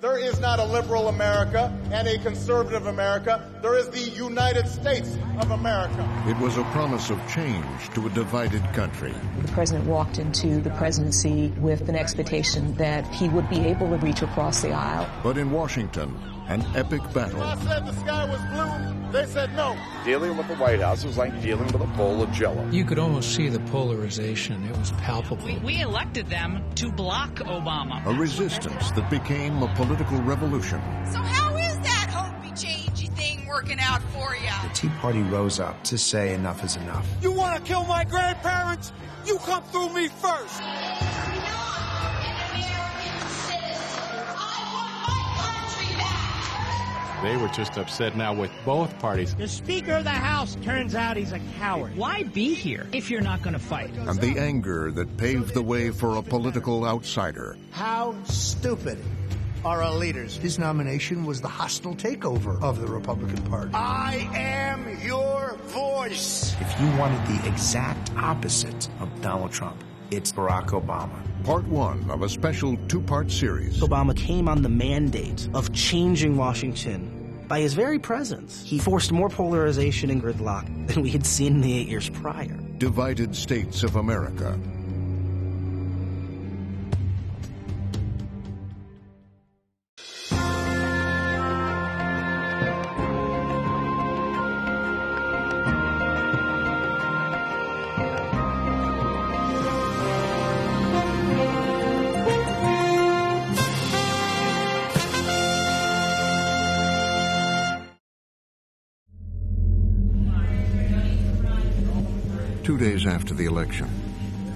There is not a liberal America and a conservative America. There is the United States of America. It was a promise of change to a divided country. The president walked into the presidency with an expectation that he would be able to reach across the aisle. But in Washington, an epic battle. When I said the sky was blue, they said no. Dealing with the White House was like dealing with a bowl of Jell-O. You could almost see the polarization. It was palpable. We elected them to block Obama. A resistance that became a political revolution. So how is that hopey-changey thing working out for you? The Tea Party rose up to say enough is enough. You want to kill my grandparents? You come through me first. They were just upset now with both parties. The Speaker of the House turns out he's a coward. Why be here if you're not going to fight? And the anger that paved the way for a political outsider. How stupid are our leaders? His nomination was the hostile takeover of the Republican Party. I am your voice. If you wanted the exact opposite of Donald Trump, it's Barack Obama. Part one of a special two-part series. Obama came on the mandate of changing Washington by his very presence. He forced more polarization and gridlock than we had seen in the 8 years prior. Divided States of America. Two days after the election,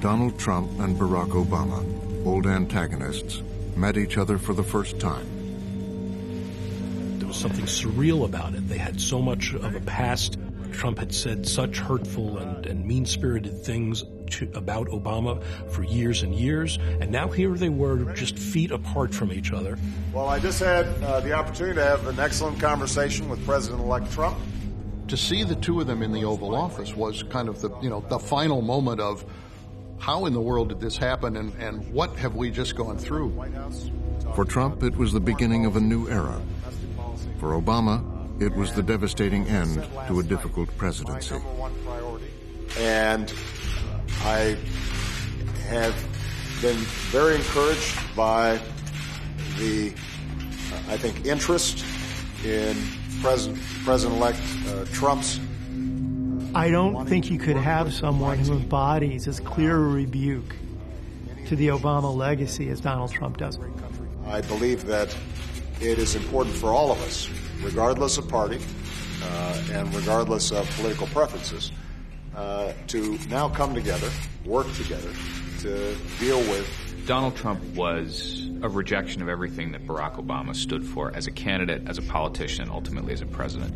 Donald Trump and Barack Obama, old antagonists, met each other for the first time. There was something surreal about it. They had so much of a past. Trump had said such hurtful and mean-spirited things about Obama for years and years, and now here they were just feet apart from each other. Well, I just had the opportunity to have an excellent conversation with President-elect Trump. To see the two of them in the Oval Office was kind of the final moment of how in the world did this happen and what have we just gone through? For Trump, it was the beginning of a new era. For Obama, it was the devastating end to a difficult presidency. My number one priority. And I have been very encouraged by the, I think, interest in President-elect Trump's. I don't think you could have someone who embodies as clear a rebuke to the Obama legacy as Donald Trump does. I believe that it is important for all of us, regardless of party and regardless of political preferences, to now come together, work together to deal with. Donald Trump was a rejection of everything that Barack Obama stood for as a candidate, as a politician, and ultimately as a president.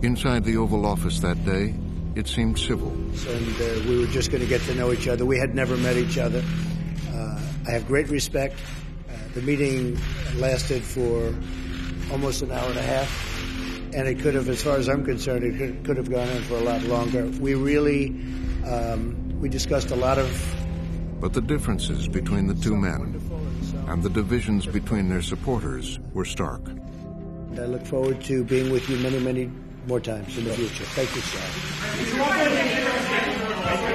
Inside the Oval Office that day, it seemed civil. And we were just going to get to know each other. We had never met each other. I have great respect. The meeting lasted for almost an hour and a half, and it could have, as far as I'm concerned, it could have gone on for a lot longer. We really, we discussed a lot of... But the differences between the two men and the divisions between their supporters were stark. And I look forward to being with you many, many more times in the future. Thank you, sir.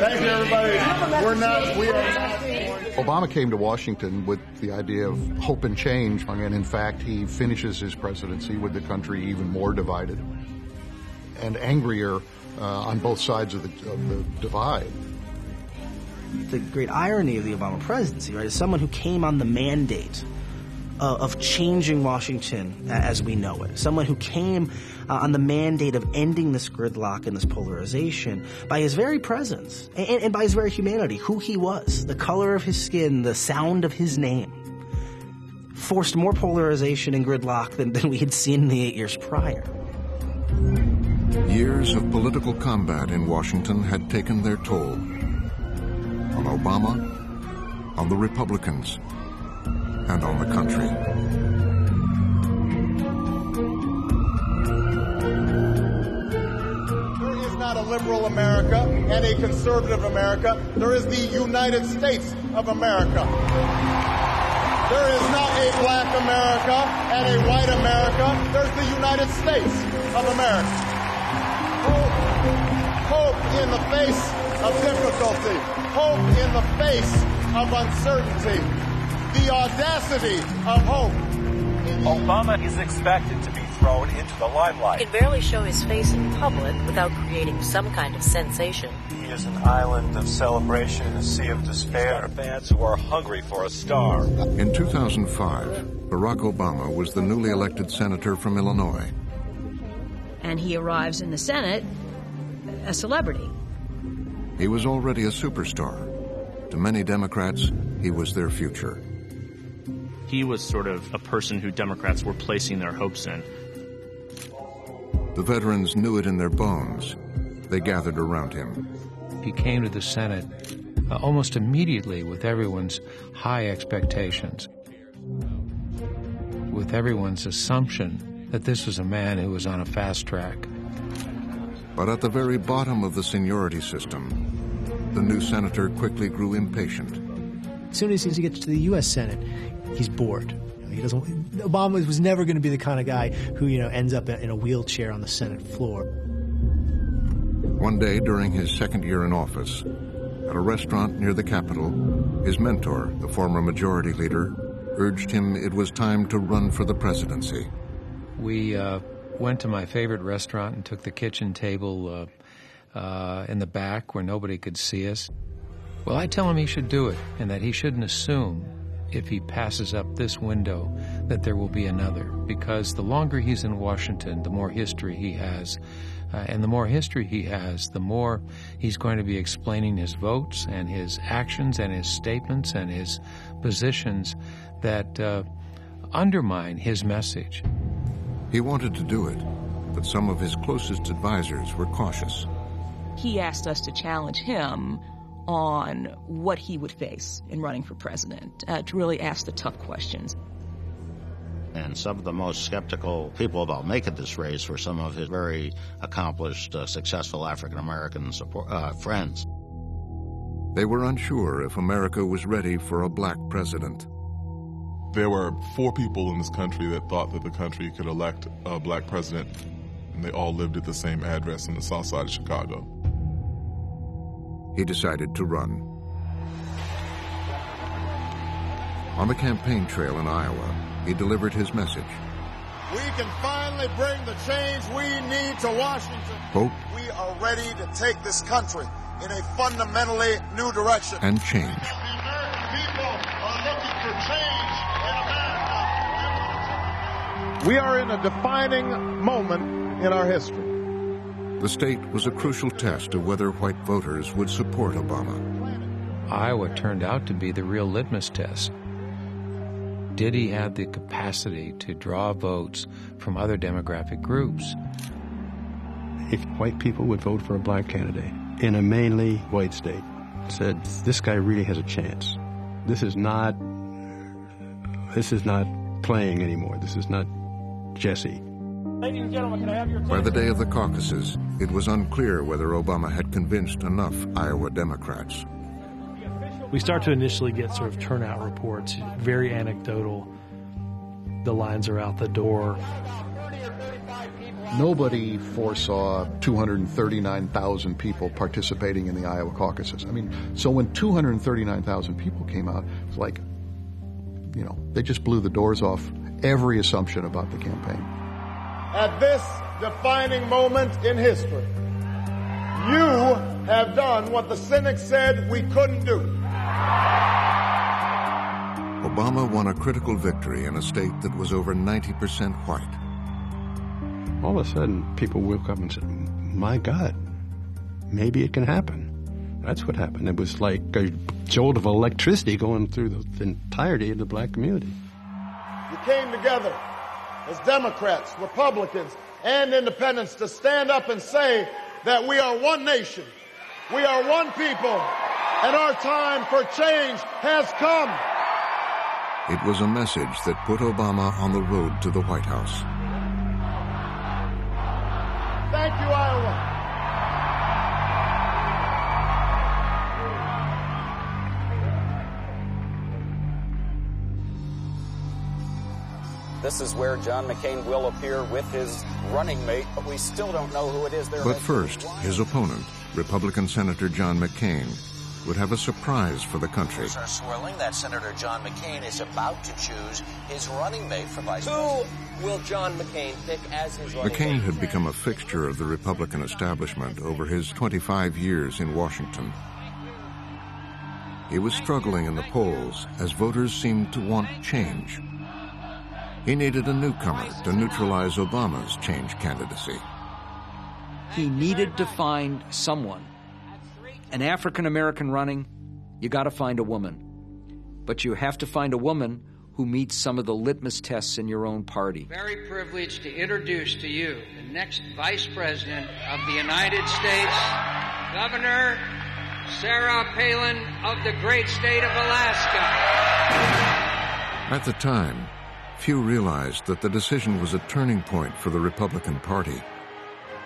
Thank you, everybody. We are not. Obama came to Washington with the idea of hope and change, and in fact, he finishes his presidency with the country even more divided and angrier on both sides of the divide. The great irony of the Obama presidency, right, is someone who came on the mandate of changing Washington as we know it. Someone who came on the mandate of ending this gridlock and this polarization by his very presence and by his very humanity, who he was, the color of his skin, the sound of his name, forced more polarization and gridlock than we had seen in the 8 years prior. Years of political combat in Washington had taken their toll. On Obama, on the Republicans, and on the country. liberal America and a conservative America. There is the United States of America. There is not a black America and a white America. There's the United States of America. Hope in the face of difficulty. Hope in the face of uncertainty. The audacity of hope. Obama is expected to be thrown into the limelight. He can barely show his face in public without creating some kind of sensation. He is an island of celebration in a sea of despair. Fans who are hungry for a star. In 2005, Barack Obama was the newly elected senator from Illinois. And he arrives in the Senate a celebrity. He was already a superstar. To many Democrats, he was their future. He was sort of a person who Democrats were placing their hopes in. The veterans knew it in their bones. They gathered around him. He came to the Senate almost immediately with everyone's high expectations, with everyone's assumption that this was a man who was on a fast track. But at the very bottom of the seniority system, the new senator quickly grew impatient. As soon as he gets to the U.S. Senate, he's bored. He doesn't. Obama was never going to be the kind of guy who, ends up in a wheelchair on the Senate floor. One day during his second year in office, at a restaurant near the Capitol, his mentor, the former majority leader, urged him it was time to run for the presidency. We went to my favorite restaurant and took the kitchen table in the back where nobody could see us. Well, I tell him he should do it, and that he shouldn't assume if he passes up this window that there will be another, because the longer he's in Washington, the more history he has. And the more history he has, the more he's going to be explaining his votes and his actions and his statements and his positions that undermine his message. He wanted to do it, but some of his closest advisors were cautious. He asked us to challenge him on what he would face in running for president, to really ask the tough questions. And some of the most skeptical people about making this race were some of his very accomplished, successful African-American friends. They were unsure if America was ready for a black president. There were 4 people in this country that thought that the country could elect a black president, and they all lived at the same address in the south side of Chicago. He decided to run. On the campaign trail in Iowa, he delivered his message. We can finally bring the change we need to Washington. Hope. We are ready to take this country in a fundamentally new direction. And change. The American people are looking for change in America. We are in a defining moment in our history. The state was a crucial test of whether white voters would support Obama. Iowa turned out to be the real litmus test. Did he have the capacity to draw votes from other demographic groups? If white people would vote for a black candidate in a mainly white state, said, this guy really has a chance. This is not playing anymore. This is not Jesse. Ladies and gentlemen, can I have your attention? By the day of the caucuses, it was unclear whether Obama had convinced enough Iowa Democrats. We start to initially get sort of turnout reports, very anecdotal. The lines are out the door. Nobody foresaw 239,000 people participating in the Iowa caucuses. I mean, so when 239,000 people came out, it's like, they just blew the doors off every assumption about the campaign. At this defining moment in history, you have done what the cynics said we couldn't do. Obama won a critical victory in a state that was over 90% white. All of a sudden, people woke up and said, my God, maybe it can happen. That's what happened. It was like a jolt of electricity going through the entirety of the black community. You came together as Democrats, Republicans, and independents to stand up and say that we are one nation, we are one people, and our time for change has come. It was a message that put Obama on the road to the White House. Thank you, Iowa. This is where John McCain will appear with his running mate, but we still don't know who it is. But first, his opponent, Republican Senator John McCain, would have a surprise for the country. Are swirling that Senator John McCain is about to choose his running mate for vice president. Who will John McCain pick as his running McCain mate? had become a fixture of the Republican establishment over his 25 years in Washington. He was struggling in the polls as voters seemed to want change. He needed a newcomer to neutralize Obama's change candidacy. He needed to find someone. An African-American running, you got to find a woman. But you have to find a woman who meets some of the litmus tests in your own party. Very privileged to introduce to you the next Vice President of the United States, Governor Sarah Palin of the great state of Alaska. At the time, few realized that the decision was a turning point for the Republican Party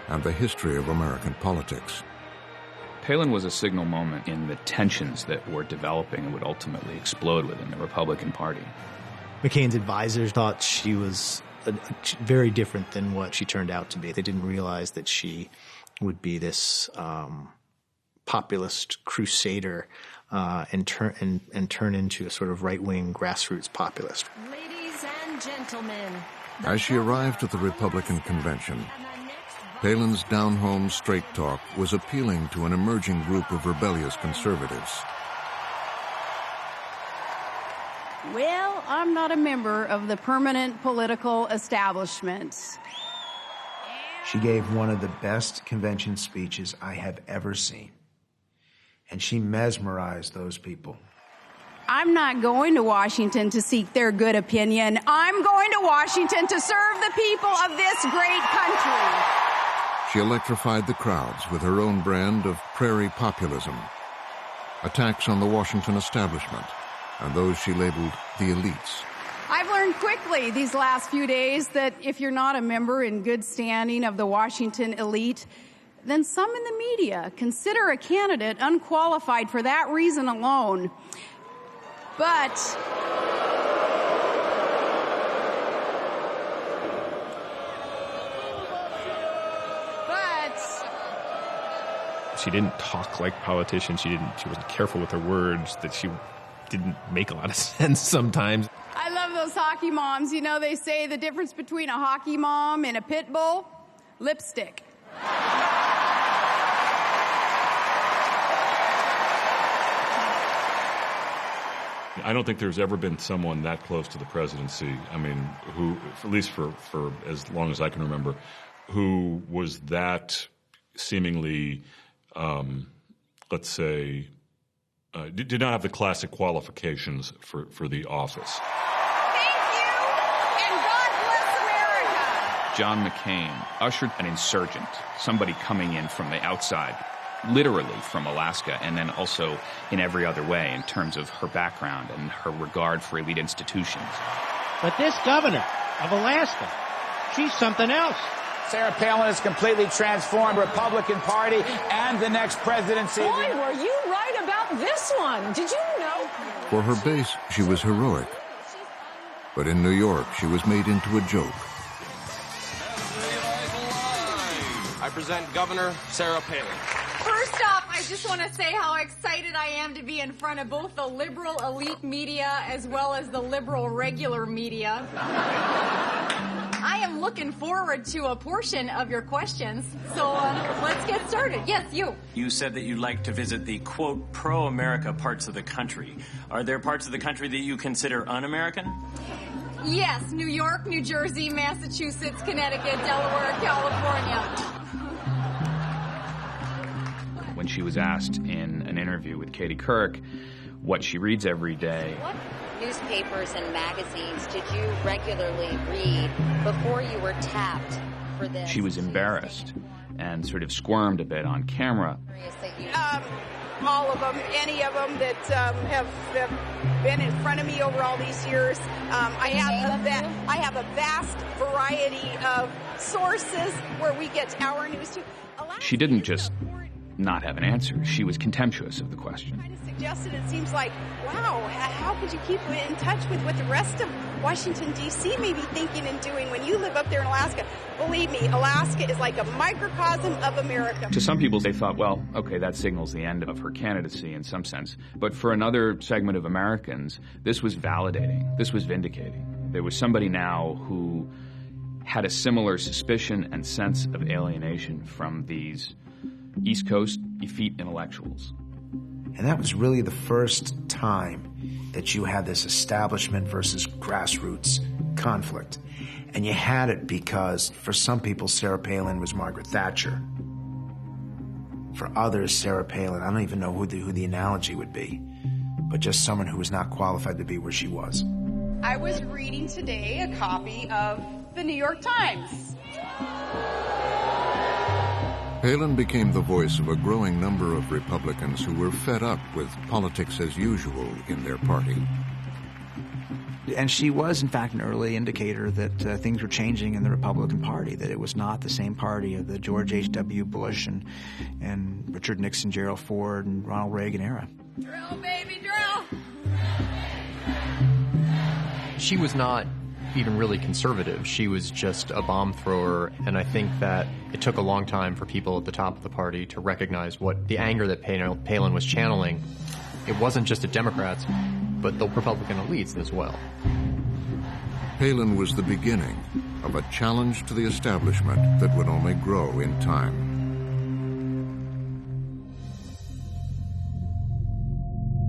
and the history of American politics. Palin was a signal moment in the tensions that were developing and would ultimately explode within the Republican Party. McCain's advisors thought she was very different than what she turned out to be. They didn't realize that she would be this populist crusader and turn into a sort of right-wing grassroots populist. Ladies and gentlemen. As she arrived at the Republican convention, Palin's down-home straight talk was appealing to an emerging group of rebellious conservatives. Well, I'm not a member of the permanent political establishment. She gave one of the best convention speeches I have ever seen. And she mesmerized those people. I'm not going to Washington to seek their good opinion. I'm going to Washington to serve the people of this great country. She electrified the crowds with her own brand of prairie populism, attacks on the Washington establishment, and those she labeled the elites. I've learned quickly these last few days that if you're not a member in good standing of the Washington elite, then some in the media consider a candidate unqualified for that reason alone. But she didn't talk like politicians. She wasn't careful with her words, that she didn't make a lot of sense sometimes. I love those hockey moms. You know, they say the difference between a hockey mom and a pit bull? Lipstick. I don't think there's ever been someone that close to the presidency, I mean, who, at least for as long as I can remember, who was that seemingly, let's say, did not have the classic qualifications for the office. Thank you, and God bless America. John McCain ushered an insurgent, somebody coming in from the outside, literally from Alaska, and then also in every other way in terms of her background and her regard for elite institutions. But this governor of Alaska, she's something else. Sarah Palin has completely transformed the Republican Party and the next presidency. Boy, were you right about this one. Did you know? For her base, she was heroic. But in New York, she was made into a joke. I present Governor Sarah Palin. First off, I just want to say how excited I am to be in front of both the liberal elite media as well as the liberal regular media. I am looking forward to a portion of your questions, so let's get started. Yes, you. You said that you'd like to visit the, quote, pro-America parts of the country. Are there parts of the country that you consider un-American? Yes, New York, New Jersey, Massachusetts, Connecticut, Delaware, California. When she was asked in an interview with Katie Couric what she reads every day. What newspapers and magazines did you regularly read before you were tapped for this? She was embarrassed and sort of squirmed a bit on camera. All of them, any of them that have been in front of me over all these years. I have a vast variety of sources where we get our news. She didn't just not have an answer. She was contemptuous of the question. Kind of suggested it seems like, wow, how could you keep in touch with what the rest of Washington, D.C. may be thinking and doing when you live up there in Alaska? Believe me, Alaska is like a microcosm of America. To some people, they thought, well, okay, that signals the end of her candidacy in some sense. But for another segment of Americans, this was validating. This was vindicating. There was somebody now who had a similar suspicion and sense of alienation from these East Coast effete intellectuals. And that was really the first time that you had this establishment versus grassroots conflict. And you had it because for some people, Sarah Palin was Margaret Thatcher. For others, Sarah Palin, I don't even know who the analogy would be, but just someone who was not qualified to be where she was. I was reading today a copy of the New York Times. Palin became the voice of a growing number of Republicans who were fed up with politics as usual in their party. And she was, in fact, an early indicator that things were changing in the Republican Party, that it was not the same party of the George H.W. Bush and Richard Nixon, Gerald Ford, and Ronald Reagan era. Drill, baby, drill! She was not even really conservative. She was just a bomb thrower, and I think that it took a long time for people at the top of the party to recognize what the anger that Palin was channeling. It wasn't just the Democrats, but the Republican elites as well. Palin was the beginning of a challenge to the establishment that would only grow in time.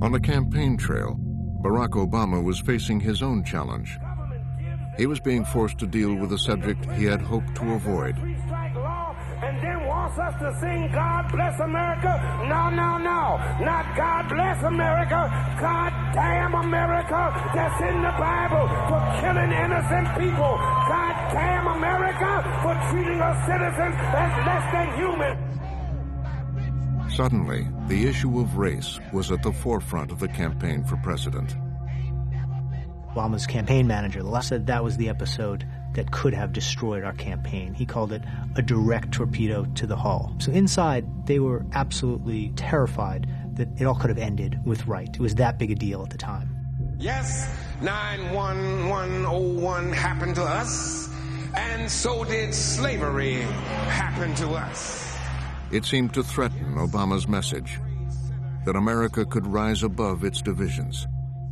On the campaign trail, Barack Obama was facing his own challenge. He was being forced to deal with a subject he had hoped to avoid. And then wants us to sing God Bless America? No, no, no. Not God Bless America. God damn America that's in the Bible for killing innocent people. God damn America for treating us citizens as less than human. Suddenly, the issue of race was at the forefront of the campaign for president. Obama's campaign manager said that was the episode that could have destroyed our campaign. He called it a direct torpedo to the hull. So inside, they were absolutely terrified that it all could have ended with right. It was that big a deal at the time. Yes, 9/11/01 happened to us, and so did slavery happen to us. It seemed to threaten Obama's message that America could rise above its divisions.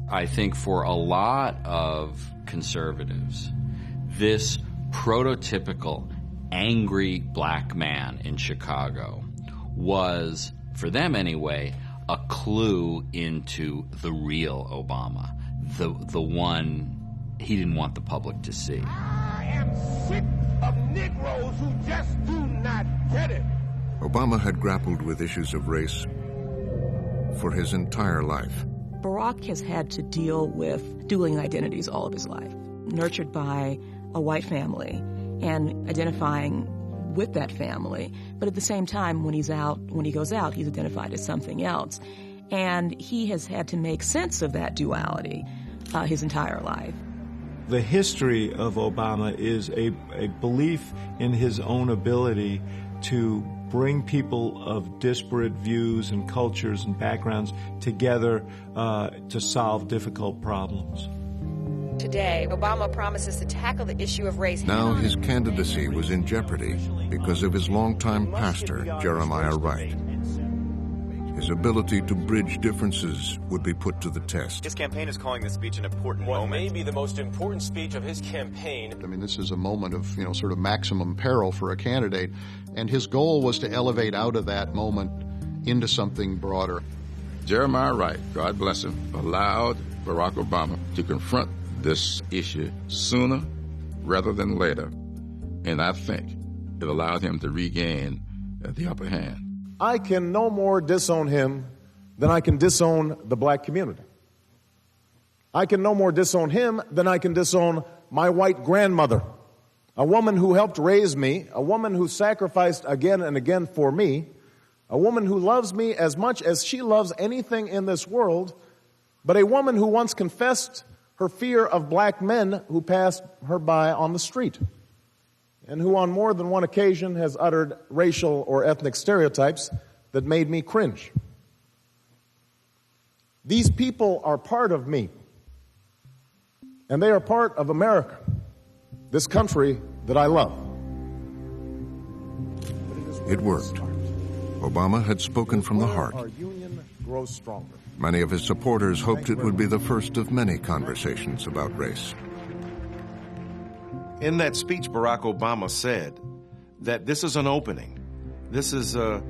I think for a lot of conservatives, this prototypical angry black man in Chicago was, for them anyway, a clue into the real Obama, the one he didn't want the public to see. I am sick of Negroes who just do not get it. Obama had grappled with issues of race for his entire life. Barack has had to deal with dueling identities all of his life, nurtured by a white family and identifying with that family. But at the same time, when he goes out, he's identified as something else. And he has had to make sense of that duality his entire life. The history of Obama is a belief in his own ability to bring people of disparate views and cultures and backgrounds together to solve difficult problems. Today, Obama promises to tackle the issue of race. Now his candidacy was in jeopardy because of his longtime pastor, Jeremiah Wright. His ability to bridge differences would be put to the test. His campaign is calling this speech an important moment. What may be the most important speech of his campaign. I mean, this is a moment of, sort of maximum peril for a candidate. And his goal was to elevate out of that moment into something broader. Jeremiah Wright, God bless him, allowed Barack Obama to confront this issue sooner rather than later. And I think it allowed him to regain the upper hand. I can no more disown him than I can disown the black community. I can no more disown him than I can disown my white grandmother, a woman who helped raise me, a woman who sacrificed again and again for me, a woman who loves me as much as she loves anything in this world, but a woman who once confessed her fear of black men who passed her by on the street, and who on more than one occasion has uttered racial or ethnic stereotypes that made me cringe. These people are part of me, and they are part of America, this country that I love. It worked. Obama had spoken from the heart. Our union grows stronger. Many of his supporters hoped it would be the first of many conversations about race. In that speech, Barack Obama said that this is an opening. This is a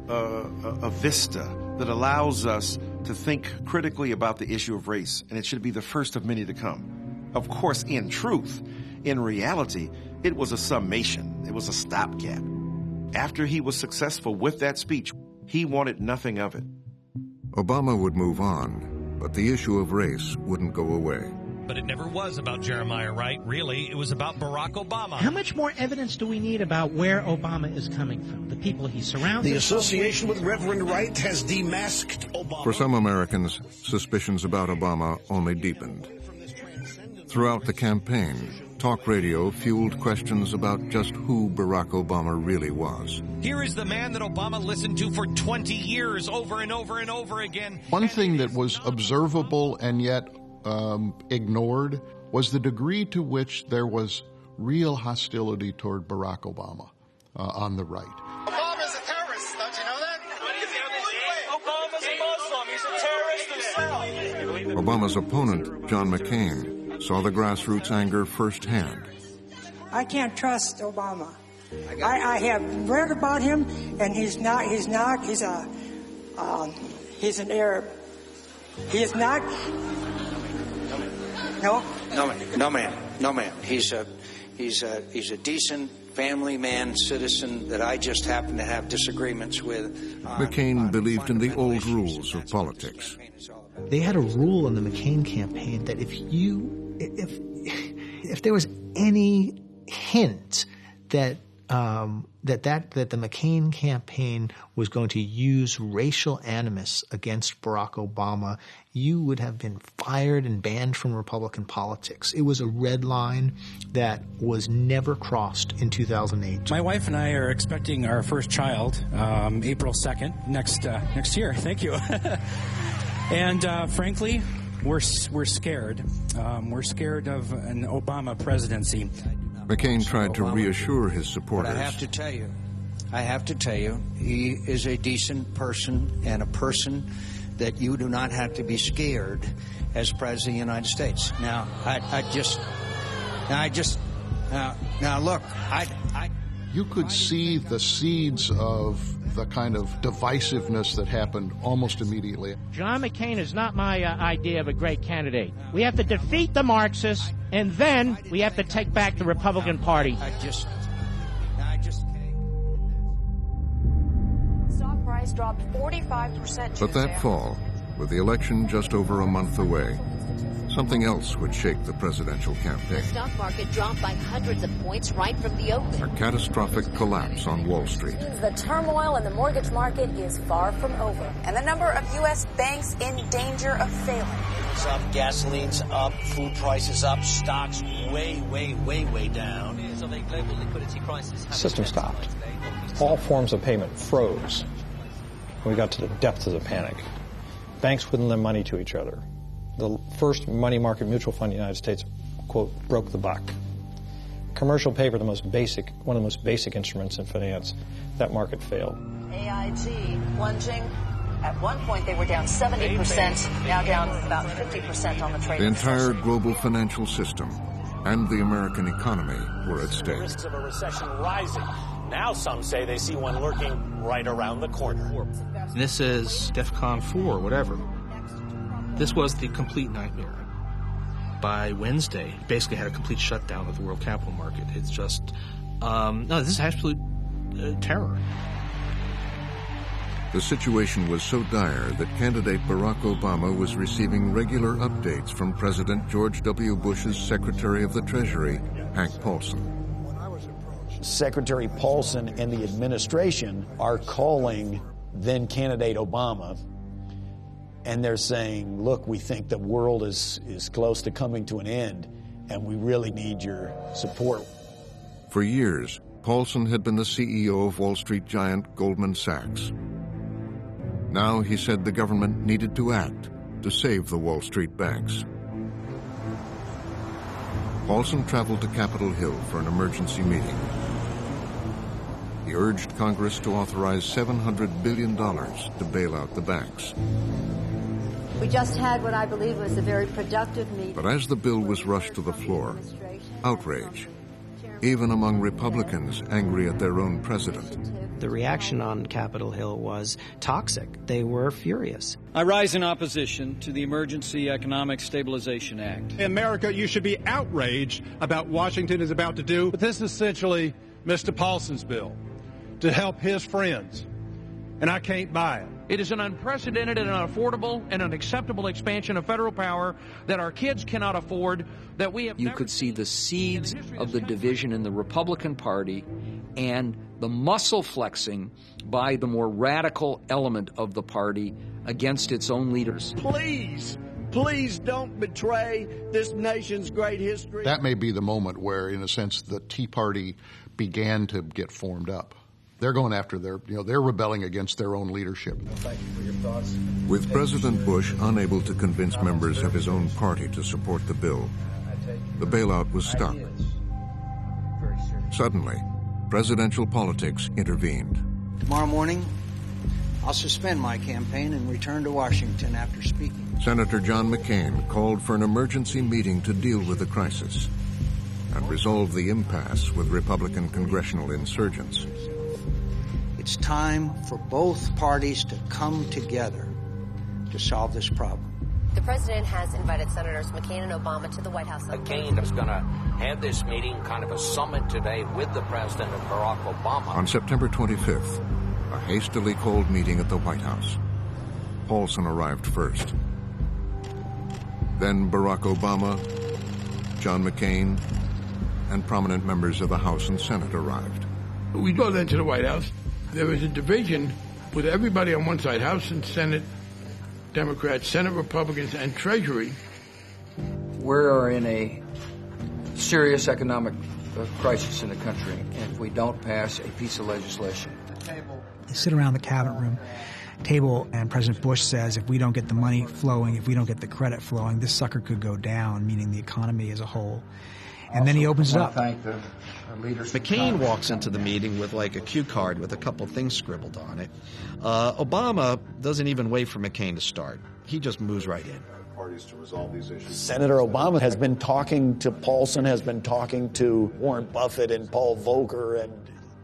vista that allows us to think critically about the issue of race, and it should be the first of many to come. Of course, in truth, in reality, it was a summation. It was a stopgap. After he was successful with that speech, he wanted nothing of it. Obama would move on, but the issue of race wouldn't go away. But it never was about Jeremiah Wright, really. It was about Barack Obama. How much more evidence do we need about where Obama is coming from? The people he surrounds The himself association with Reverend Wright has demasked Obama. For some Americans, suspicions about Obama only deepened. Throughout the campaign, talk radio fueled questions about just who Barack Obama really was. Here is the man that Obama listened to for 20 years, over and over and over again. One thing that was observable and yet ignored was the degree to which there was real hostility toward Barack Obama on the right. Obama's a terrorist, don't you know that? Obama's a Muslim. He's a terrorist himself. Obama's opponent, John McCain, saw the grassroots anger firsthand. I can't trust Obama. I have read about him, and he's an Arab. He is not. No, ma'am. He's a decent family man, citizen that I just happen to have disagreements with. McCain believed in the old rules of politics. They had a rule in the McCain campaign that if there was any hint that the McCain campaign was going to use racial animus against Barack Obama, you would have been fired and banned from Republican politics. It was a red line that was never crossed in 2008. My wife and I are expecting our first child April 2nd next year. Thank you. And frankly, we're scared. We're scared of an Obama presidency. McCain tried to reassure his supporters. But I have to tell you, he is a decent person and a person that you do not have to be scared as President of the United States. Now, look, You could see the seeds of the kind of divisiveness that happened almost immediately. John McCain is not my idea of a great candidate. We have to defeat the Marxists, and then we have to take back the Republican Party. Stock price dropped 45%. But that fall, with the election just over a month away, something else would shake the presidential campaign. The stock market dropped by hundreds of points right from the open. A catastrophic collapse on Wall Street. The turmoil in the mortgage market is far from over, and the number of U.S. banks in danger of failing. It's up, gasoline's up, food prices up, stocks way down. Of a global liquidity crisis. System stopped. All forms of payment froze. We got to the depths of the panic. Banks wouldn't lend money to each other. The first money market mutual fund in the United States, quote, broke the buck. Commercial paper, one of the most basic instruments in finance, that market failed. AIG plunging. At one point, they were down 70%, now down about 50% on the trade. The entire global financial system and the American economy were at stake. Risks of a recession rising. Now some say they see one lurking right around the corner. This is DEFCON 4, whatever. This was the complete nightmare. By Wednesday, basically had a complete shutdown of the world capital market. It's just, this is absolute terror. The situation was so dire that candidate Barack Obama was receiving regular updates from President George W. Bush's Secretary of the Treasury, Hank Paulson. Secretary Paulson and the administration are calling then candidate Obama, and they're saying, look, we think the world is close to coming to an end, and we really need your support. For years, Paulson had been the CEO of Wall Street giant Goldman Sachs. Now he said the government needed to act to save the Wall Street banks. Paulson traveled to Capitol Hill for an emergency meeting. He urged Congress to authorize $700 billion to bail out the banks. We just had what I believe was a very productive meeting. But as the bill was rushed to the floor, outrage, even among Republicans angry at their own president. The reaction on Capitol Hill was toxic. They were furious. I rise in opposition to the Emergency Economic Stabilization Act. In America, you should be outraged about what Washington is about to do. But this is essentially Mr. Paulson's bill to help his friends, and I can't buy it. It is an unprecedented and unaffordable and unacceptable expansion of federal power that our kids cannot afford, that we have You could see the seeds of the division in the Republican Party and the muscle flexing by the more radical element of the party against its own leaders. Please don't betray this nation's great history. That may be the moment where, in a sense, the Tea Party began to get formed up. They're going after they're rebelling against their own leadership. Thank you for your thoughts. With President Bush unable to convince members of his own party to support the bill, the bailout was stuck. Suddenly, presidential politics intervened. Tomorrow morning, I'll suspend my campaign and return to Washington after speaking. Senator John McCain called for an emergency meeting to deal with the crisis and resolve the impasse with Republican congressional insurgents. It's time for both parties to come together to solve this problem. The president has invited Senators McCain and Obama to the White House. McCain is going to have this meeting, kind of a summit today with the president and Barack Obama. On September 25th, a hastily called meeting at the White House. Paulson arrived first. Then Barack Obama, John McCain, and prominent members of the House and Senate arrived. We go then to the White House. There was a division with everybody on one side, House and Senate Democrats, Senate Republicans, and Treasury. We're in a serious economic crisis in the country, and if we don't pass a piece of legislation. They sit around the cabinet room table, and President Bush says, if we don't get the money flowing, if we don't get the credit flowing, this sucker could go down, meaning the economy as a whole. And then he opens it up. McCain walks into the meeting with like a cue card with a couple things scribbled on it. Obama doesn't even wait for McCain to start. He just moves right in. To resolve these issues. Senator Obama has been talking to Paulson, has been talking to Warren Buffett and Paul Volcker and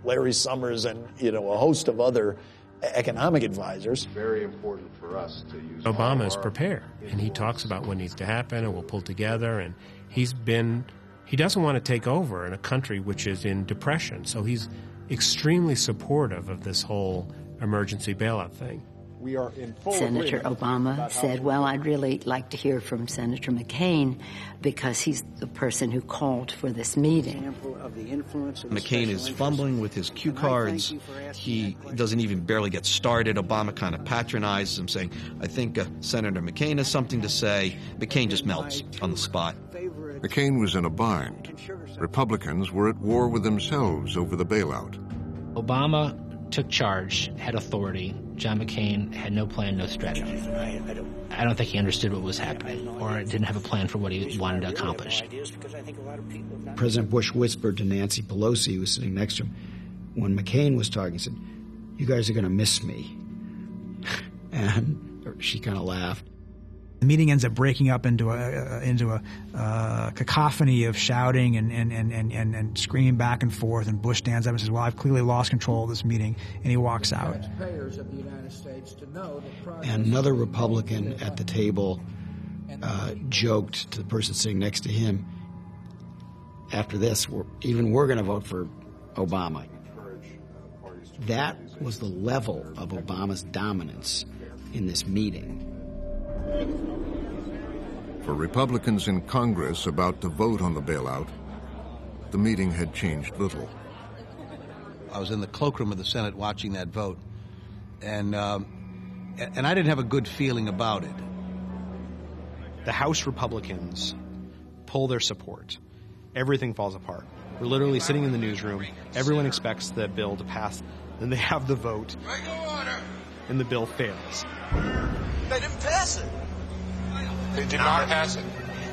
Larry Summers and, a host of other economic advisors. It's very important for us to use Obama is prepared, and he talks about what needs to happen, and we'll pull together, and he doesn't want to take over in a country which is in depression, so he's extremely supportive of this whole emergency bailout thing. We are in full Senator Obama said, well, I'd really like to hear from Senator McCain because he's the person who called for this meeting. McCain is fumbling with his cue cards. He doesn't even barely get started. Obama kind of patronizes him, saying, I think Senator McCain has something to say. McCain just melts on the spot. McCain was in a bind. Republicans were at war with themselves over the bailout. Obama took charge, had authority. John McCain had no plan, no strategy. I don't think he understood what was happening or didn't have a plan for what he wanted to accomplish. President Bush whispered to Nancy Pelosi, who was sitting next to him, when McCain was talking, he said, you guys are going to miss me. And she kind of laughed. The meeting ends up breaking up into a cacophony of shouting and screaming back and forth. And Bush stands up and says, "Well, I've clearly lost control of this meeting," and he walks out. And another Republican at the table joked to the person sitting next to him, "After this, we're going to vote for Obama." That was the level of Obama's dominance in this meeting. For Republicans in Congress about to vote on the bailout, the meeting had changed little. I was in the cloakroom of the Senate watching that vote, and I didn't have a good feeling about it. The House Republicans pull their support. Everything falls apart. We're literally sitting in the newsroom. Everyone expects the bill to pass. Then they have the vote. and the bill fails. They didn't pass it. They did not pass it.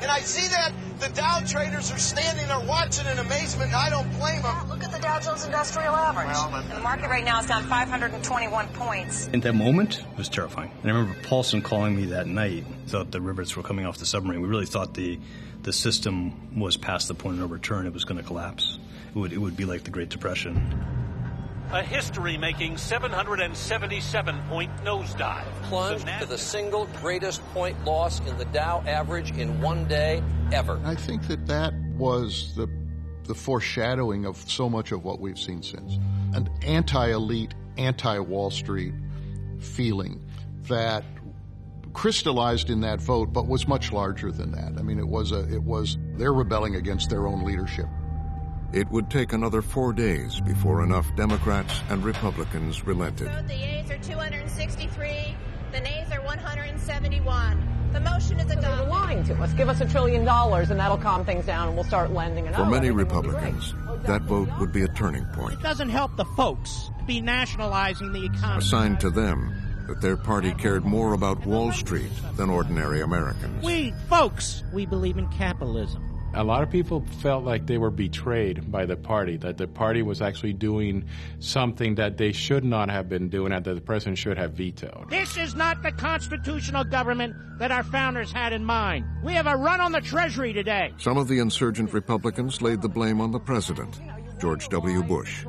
And I see that the Dow traders are standing there watching in amazement, and I don't blame them. Look at the Dow Jones Industrial Average. And the market right now is down 521 points. In that moment, it was terrifying. And I remember Paulson calling me that night. Thought the rivets were coming off the submarine. We really thought the system was past the point of no return. It was going to collapse. It would be like the Great Depression. A history-making 777-point nosedive. Plunged to the single greatest point loss in the Dow average in one day ever. I think that was the foreshadowing of so much of what we've seen since. An anti-elite, anti-Wall Street feeling that crystallized in that vote, but was much larger than that. I mean, it was they're rebelling against their own leadership. It would take another 4 days before enough Democrats and Republicans relented. The yeas are 263. The nays are 171. The motion is adopted. They're lying to us. Give us $1 trillion and that'll calm things down and we'll start lending. And For many Republicans, that vote would be a turning point. It doesn't help the folks to be nationalizing the economy. A sign to them that their party cared more about Wall Street than ordinary Americans. We, folks, we believe in capitalism. A lot of people felt like they were betrayed by the party, that the party was actually doing something that they should not have been doing and that the president should have vetoed. This is not the constitutional government that our founders had in mind. We have a run on the Treasury today. Some of the insurgent Republicans laid the blame on the president, George W. Bush.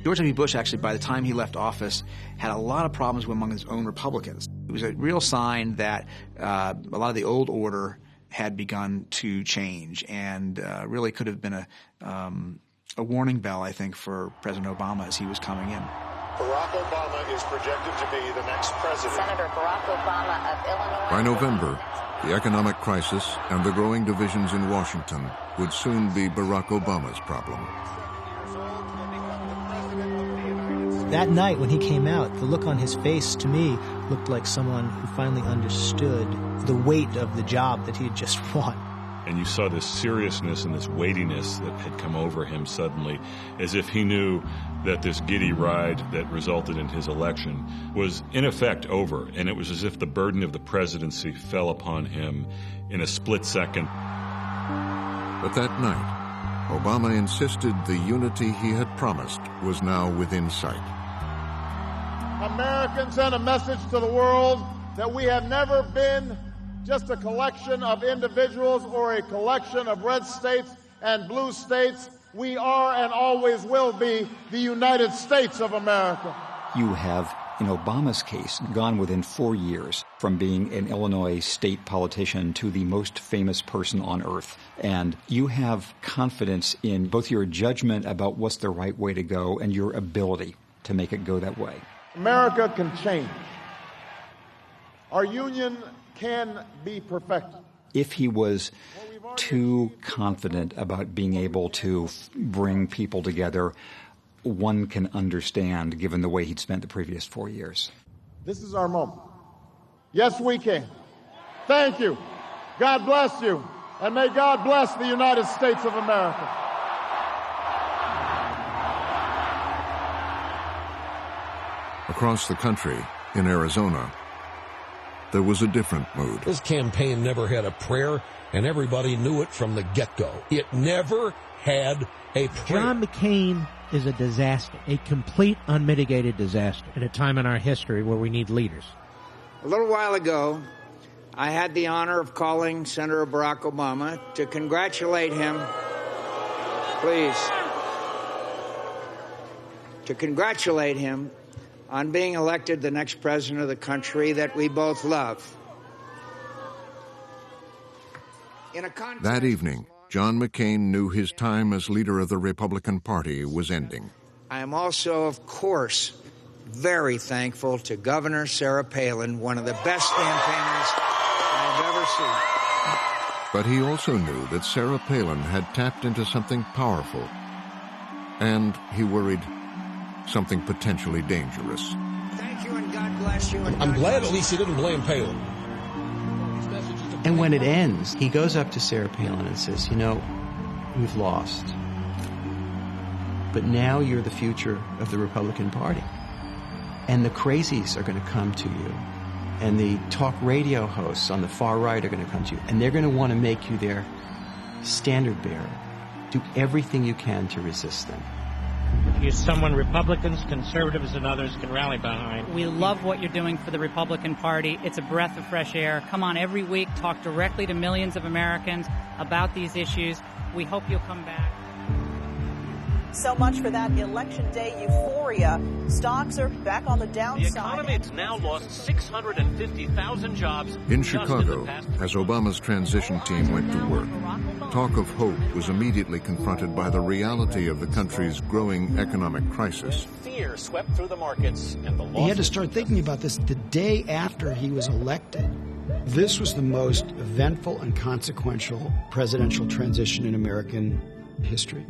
George W. Bush actually, by the time he left office, had a lot of problems among his own Republicans. It was a real sign that a lot of the old order had begun to change, and really could have been a warning bell, I think, for President Obama as he was coming in. Barack Obama is projected to be the next president. Senator Barack Obama of Illinois. By November, the economic crisis and the growing divisions in Washington would soon be Barack Obama's problem. That night when he came out, the look on his face to me looked like someone who finally understood the weight of the job that he had just won. And you saw this seriousness and this weightiness that had come over him suddenly, as if he knew that this giddy ride that resulted in his election was in effect over, and it was as if the burden of the presidency fell upon him in a split second. But that night, Obama insisted the unity he had promised was now within sight. Americans send a message to the world that we have never been just a collection of individuals or a collection of red states and blue states. We are and always will be the United States of America. You have, in Obama's case, gone within 4 years from being an Illinois state politician to the most famous person on earth. And you have confidence in both your judgment about what's the right way to go and your ability to make it go that way. America can change. Our union can be perfected. If he was too confident about being able to bring people together, one can understand, given the way he'd spent the previous 4 years. This is our moment. Yes, we can. Thank you. God bless you. And may God bless the United States of America. Across the country, in Arizona, there was a different mood. This campaign never had a prayer, and everybody knew it from the get-go. It never had a prayer. John McCain is a disaster, a complete unmitigated disaster at a time in our history where we need leaders. A little while ago, I had the honor of calling Senator Barack Obama to congratulate him. Please. To congratulate him on being elected the next president of the country that we both love. That evening, John McCain knew his time as leader of the Republican Party was ending. I am also, of course, very thankful to Governor Sarah Palin, one of the best campaigners I've ever seen. But he also knew that Sarah Palin had tapped into something powerful, and he worried something potentially dangerous. Thank you and God bless you. I'm glad at least he didn't blame Palin. And when it ends, he goes up to Sarah Palin and says, you know, we've lost. But now you're the future of the Republican Party. And the crazies are going to come to you. And the talk radio hosts on the far right are going to come to you. And they're going to want to make you their standard bearer. Do everything you can to resist them. He's someone Republicans, conservatives, and others can rally behind. We love what you're doing for the Republican Party. It's a breath of fresh air. Come on every week, talk directly to millions of Americans about these issues. We hope you'll come back. So much for that Election Day euphoria. Stocks are back on the downside. The economy has now lost 650,000 jobs. In Chicago, as Obama's transition team went to work, talk of hope was immediately confronted by the reality of the country's growing economic crisis. Fear swept through the markets, and the He had to start thinking about this the day after he was elected. This was the most eventful and consequential presidential transition in American history.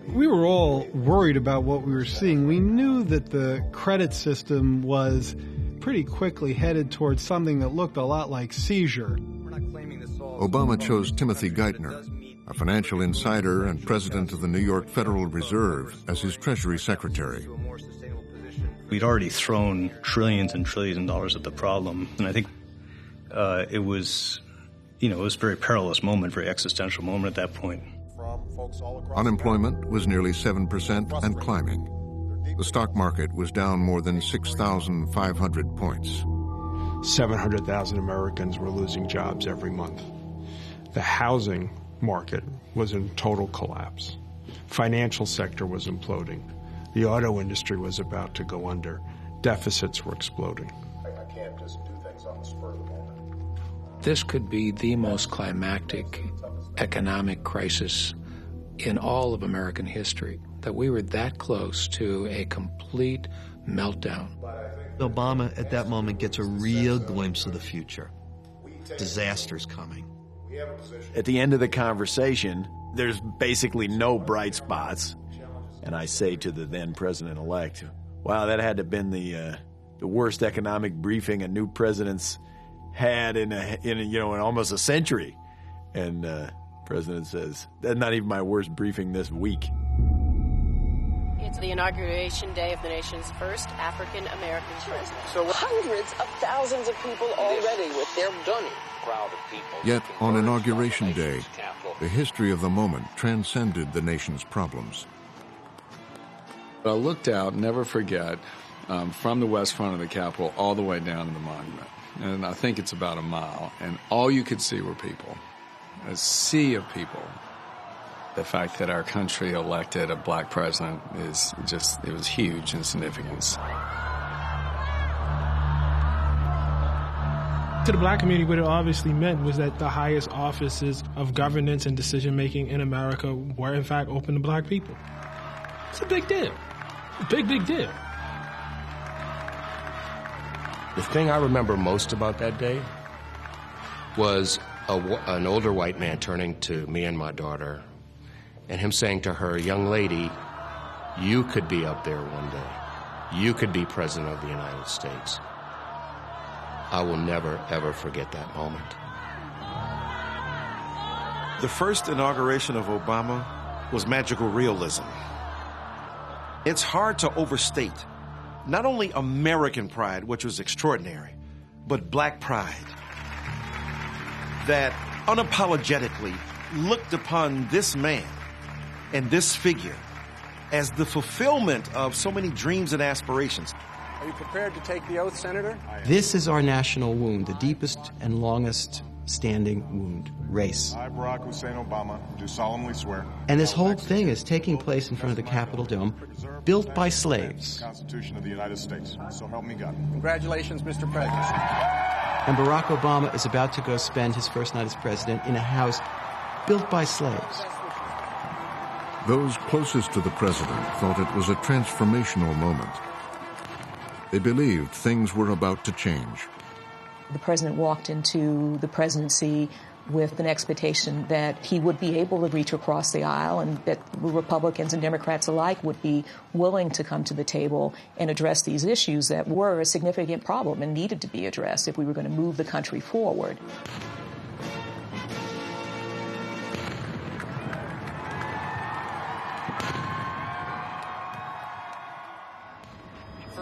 We were all worried about what we were seeing. We knew that the credit system was pretty quickly headed towards something that looked a lot like seizure. Obama chose Timothy Geithner, a financial insider and president of the New York Federal Reserve, as his Treasury Secretary. We'd already thrown trillions and trillions of dollars at the problem, and I think it was a very perilous moment, very existential moment at that point. Unemployment was nearly 7% and climbing. The stock market was down more than 6,500 points. 700,000 Americans were losing jobs every month. The housing market was in total collapse. Financial sector was imploding. The auto industry was about to go under. Deficits were exploding. I can't just do things on the spur of the moment. This could be the most climactic economic crisis in all of American history, that we were that close to a complete meltdown. Obama at that moment gets a real glimpse of the future. Disaster's coming. At the end of the conversation, there's basically no bright spots. And I say to the then president-elect, wow, that had to have been the worst economic briefing a new president's had in almost a century. And President says, that's not even my worst briefing this week. It's the inauguration day of the nation's first African-American president. So hundreds of thousands of people already with their stunning crowd of people. Yet, on Inauguration Day, the history of the moment transcended the nation's problems. I looked out, never forget, from the west front of the Capitol all the way down to the monument. And I think it's about a mile. And all you could see were people. A sea of people. The fact that our country elected a black president it was huge in significance. To the black community, what it obviously meant was that the highest offices of governance and decision-making in America were, in fact, open to black people. It's a big deal. Big deal. The thing I remember most about that day was an older white man turning to me and my daughter and him saying to her, young lady, you could be up there one day. You could be president of the United States. I will never, ever forget that moment. The first inauguration of Obama was magical realism. It's hard to overstate not only American pride, which was extraordinary, but black pride that unapologetically looked upon this man and this figure as the fulfillment of so many dreams and aspirations. Are you prepared to take the oath, Senator? This is our national wound, the deepest and longest standing wound, race. I, Barack Hussein Obama, do solemnly swear. And this whole thing is taking place in front of the Capitol Dome, built by slaves. The Constitution of the United States. So help me God. Congratulations, Mr. President. And Barack Obama is about to go spend his first night as president in a house built by slaves. Those closest to the president thought it was a transformational moment. They believed things were about to change. The president walked into the presidency with an expectation that he would be able to reach across the aisle and that Republicans and Democrats alike would be willing to come to the table and address these issues that were a significant problem and needed to be addressed if we were going to move the country forward.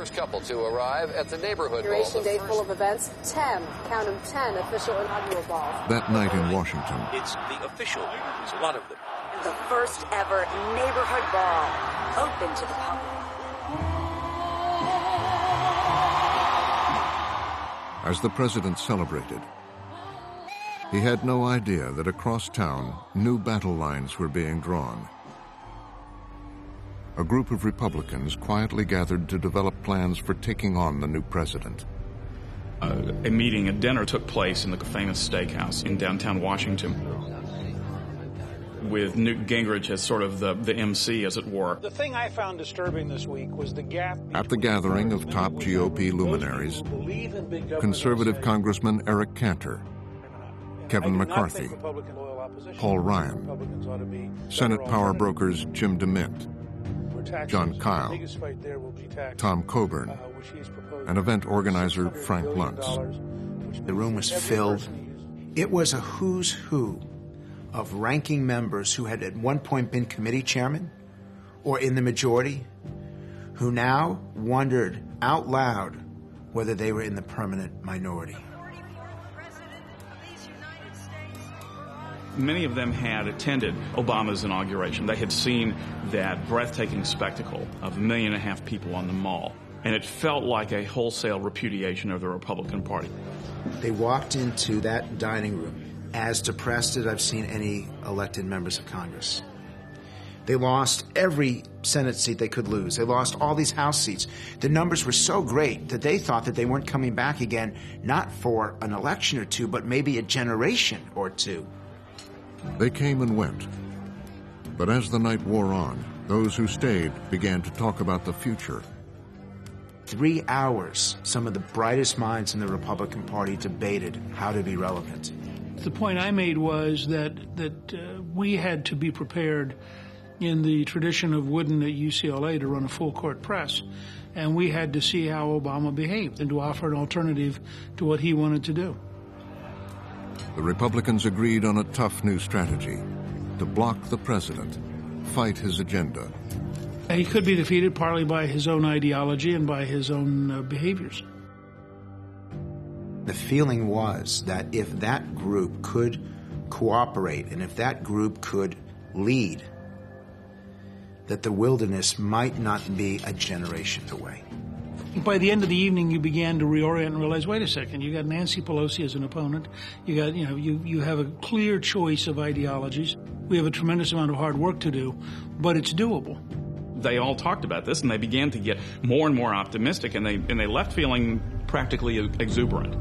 first couple to arrive at the neighborhood ball. Inauguration day full of events. 10, count them, 10 official inaugural balls. That night in Washington, It's the official. There's a lot of them. The first ever neighborhood ball, open to the public. as the president celebrated, he had no idea that across town, new battle lines were being drawn. A group of Republicans quietly gathered to develop plans for taking on the new president. A meeting, a dinner took place in the famous steakhouse in downtown Washington with Newt Gingrich as sort of the MC, as it were. The thing I found disturbing this week was the gap. At the gathering of top GOP luminaries, conservative Congressman Eric Cantor, Kevin McCarthy, Paul Ryan, Senate power brokers Jim DeMint, John Kyle, Tom Coburn, and event organizer Frank Luntz. The room was filled. It was a who's who of ranking members who had at one point been committee chairman or in the majority, who now wondered out loud whether they were in the permanent minority. Many of them had attended Obama's inauguration. They had seen that breathtaking spectacle of 1.5 million people on the Mall, and it felt like a wholesale repudiation of the Republican Party. They walked into that dining room as depressed as I've seen any elected members of Congress. They lost every Senate seat they could lose. They lost all these House seats. The numbers were so great that they thought that they weren't coming back again, not for an election or two, but maybe a generation or two. They came and went. But as the night wore on, those who stayed began to talk about the future. 3 hours, some of the brightest minds in the Republican Party debated how to be relevant. The point I made was that we had to be prepared in the tradition of Wooden at UCLA to run a full-court press, and we had to see how Obama behaved and to offer an alternative to what he wanted to do. The Republicans agreed on a tough new strategy: to block the president, fight his agenda. He could be defeated partly by his own ideology and by his own behaviors. The feeling was that if that group could cooperate and if that group could lead, that the wilderness might not be a generation away. By the end of the evening, you began to reorient and realize, wait a second, you got Nancy Pelosi as an opponent. You got, you have a clear choice of ideologies. We have a tremendous amount of hard work to do, but it's doable. They all talked about this, and they began to get more and more optimistic, and they left feeling practically exuberant.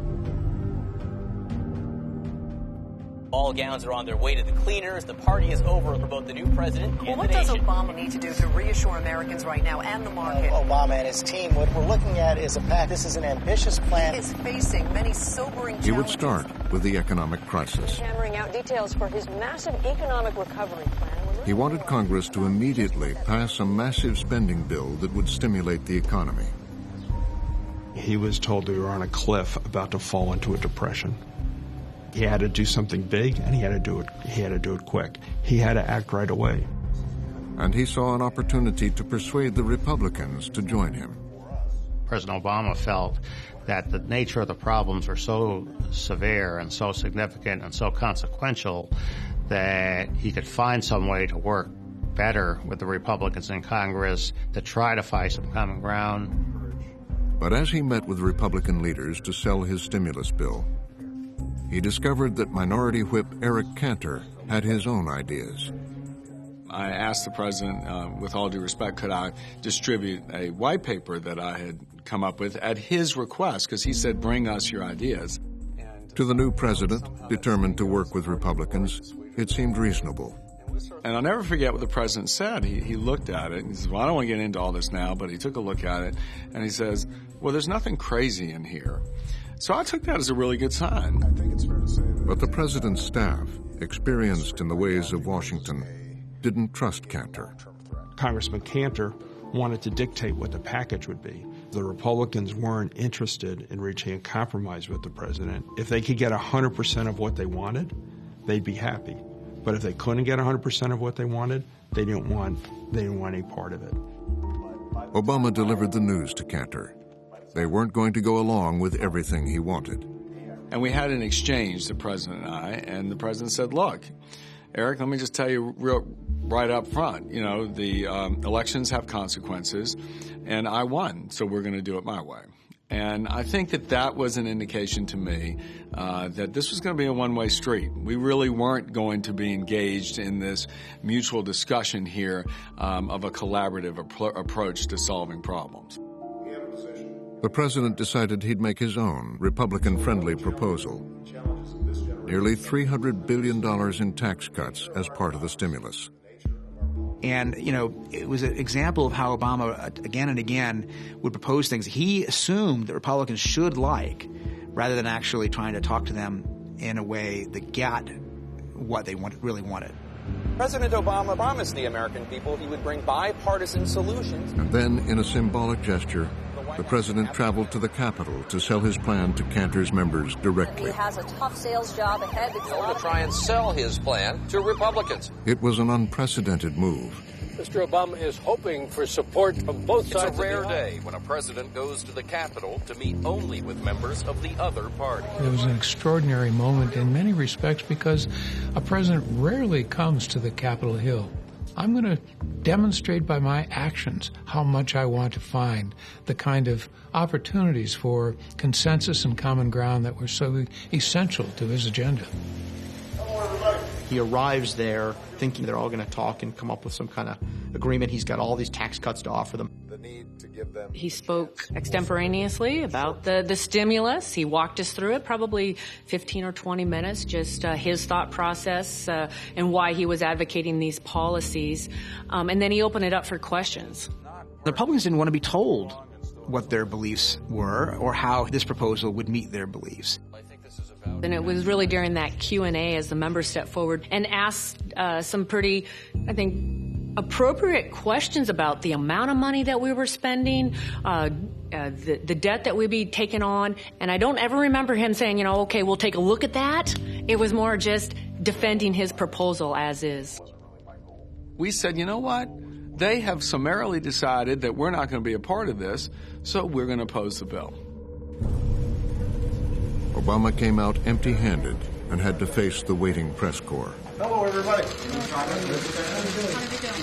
Ball gowns are on their way to the cleaners. The party is over for both the new president and what the nation. What does Obama need to do to reassure Americans right now and the market? Obama and his team, what we're looking at is a path. This is an ambitious plan. He is facing many sobering challenges. He would start with the economic crisis. Hammering out details for his massive economic recovery plan. He wanted Congress to immediately pass a massive spending bill that would stimulate the economy. He was told we were on a cliff about to fall into a depression. He had to do something big, and he had to do it quick. He had to act right away. And he saw an opportunity to persuade the Republicans to join him. President Obama felt that the nature of the problems were so severe and so significant and so consequential that he could find some way to work better with the Republicans in Congress to try to find some common ground. But as he met with Republican leaders to sell his stimulus bill, he discovered that Minority Whip Eric Cantor had his own ideas. I asked the president, with all due respect, could I distribute a white paper that I had come up with at his request, because he said, bring us your ideas. To the new president, determined to work with Republicans, it seemed reasonable. And I'll never forget what the president said. He looked at it, and he says, well, I don't want to get into all this now, but he took a look at it, and he says, well, there's nothing crazy in here. So I took that as a really good sign. I think it's fair to say that. But the president's staff, experienced in the ways of Washington, didn't trust Cantor. Congressman Cantor wanted to dictate what the package would be. The Republicans weren't interested in reaching a compromise with the president. If they could get 100% of what they wanted, they'd be happy. But if they couldn't get 100% of what they wanted, they didn't want any part of it. Obama delivered the news to Cantor. They weren't going to go along with everything he wanted. And we had an exchange, the president and the president said, look, Eric, let me just tell you right up front, the elections have consequences, and I won, so we're going to do it my way. And I think that was an indication to me that this was going to be a one-way street. We really weren't going to be engaged in this mutual discussion here of a collaborative approach to solving problems. The president decided he'd make his own Republican-friendly proposal. Nearly $300 billion in tax cuts as part of the stimulus. And, it was an example of how Obama, again and again, would propose things he assumed that Republicans should like, rather than actually trying to talk to them in a way that got what they really wanted. President Obama promised the American people he would bring bipartisan solutions. And then, in a symbolic gesture, the president traveled to the Capitol to sell his plan to Cantor's members directly. He has a tough sales job ahead. To try and sell his plan to Republicans. It was an unprecedented move. Mr. Obama is hoping for support from both sides. It's a rare day when a president goes to the Capitol to meet only with members of the other party. It was an extraordinary moment in many respects because a president rarely comes to the Capitol Hill. I'm going to demonstrate by my actions how much I want to find the kind of opportunities for consensus and common ground that were so essential to his agenda. He arrives there thinking they're all going to talk and come up with some kind of agreement. He's got all these tax cuts to offer them. He spoke extemporaneously about the stimulus. He walked us through it, probably 15 or 20 minutes, just his thought process and why he was advocating these policies. And then he opened it up for questions. The Republicans didn't want to be told what their beliefs were or how this proposal would meet their beliefs. And it was really during that Q&A as the members stepped forward and asked some pretty, I think, appropriate questions about the amount of money that we were spending, the debt that we'd be taking on. And I don't ever remember him saying, okay, we'll take a look at that. It was more just defending his proposal as is. We said, you know what? They have summarily decided that we're not going to be a part of this, so we're going to oppose the bill. Obama came out empty-handed and had to face the waiting press corps. Hello, everybody.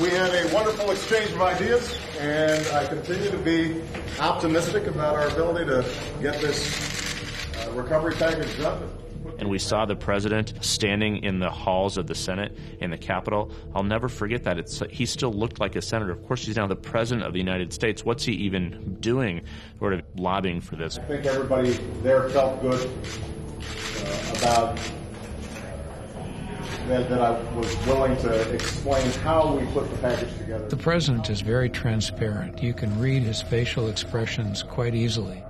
We had a wonderful exchange of ideas, and I continue to be optimistic about our ability to get this recovery package done. And we saw the president standing in the halls of the Senate in the Capitol. I'll never forget that. He still looked like a senator. Of course, he's now the president of the United States. What's he even doing, sort of lobbying for this? I think everybody there felt good about that I was willing to explain how we put the package together. The president is very transparent. You can read his facial expressions quite easily.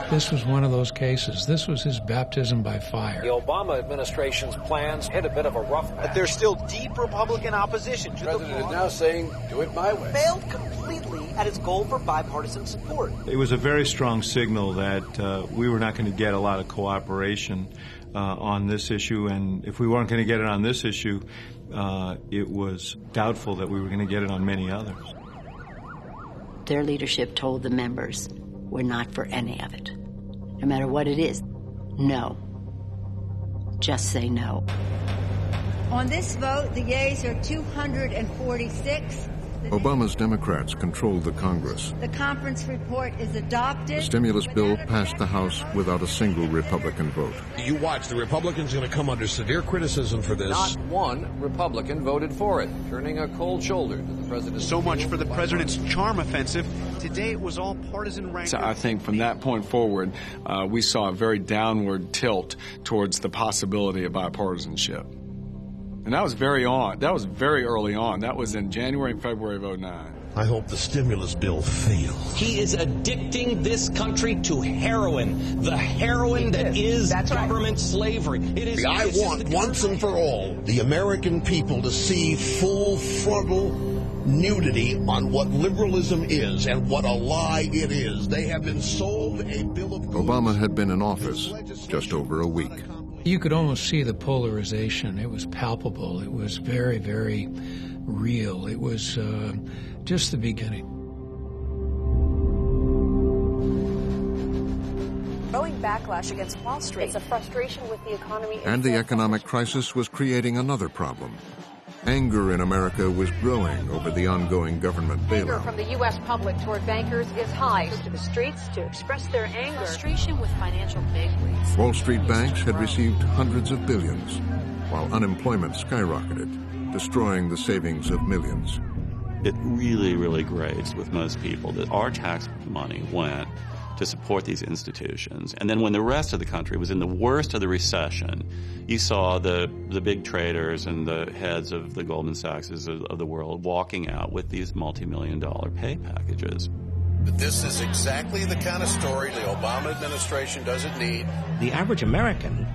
This was one of those cases. This was his baptism by fire. The Obama administration's plans hit a bit of a rough patch. But there's still deep Republican opposition to the president is now saying, do it my way. Failed completely at its goal for bipartisan support. It was a very strong signal that we were not going to get a lot of cooperation on this issue, and if we weren't going to get it on this issue, it was doubtful that we were going to get it on many others. Their leadership told the members, we're not for any of it. No matter what it is, no. Just say no. On this vote, the yeas are 246. Obama's Democrats controlled the Congress. The conference report is adopted. The stimulus bill passed the House without a single Republican vote. You watch, the Republicans are going to come under severe criticism for this. Not one Republican voted for it, turning a cold shoulder to the president. So much for the president's charm offensive. Today it was all partisan rancor. So I think from that point forward, we saw a very downward tilt towards the possibility of bipartisanship. And that was very early on. That was in January and February of 2009. I hope the stimulus bill fails. He is addicting this country to heroin. The heroin that is government slavery. I want, once and for all, the American people to see full frontal nudity on what liberalism is and what a lie it is. They have been sold a bill of goods. Obama had been in office just over a week. You could almost see the polarization. It was palpable. It was very, very real. It was just the beginning. backlash against Wall Street. It's a frustration with the economy. And the economic crisis was creating another problem. Anger in America was growing over the ongoing government Anger bailout. from the U.S. public toward bankers is high. To the streets to express their anger. Frustration with financial bigwigs. Wall Street banks had received hundreds of billions, while unemployment skyrocketed, destroying the savings of millions. It really, really grates with most people that our tax money went to support these institutions. And then when the rest of the country was in the worst of the recession, you saw the big traders and the heads of the Goldman Sachs of the world walking out with these multi-million-dollar pay packages. But this is exactly the kind of story the Obama administration doesn't need. The average American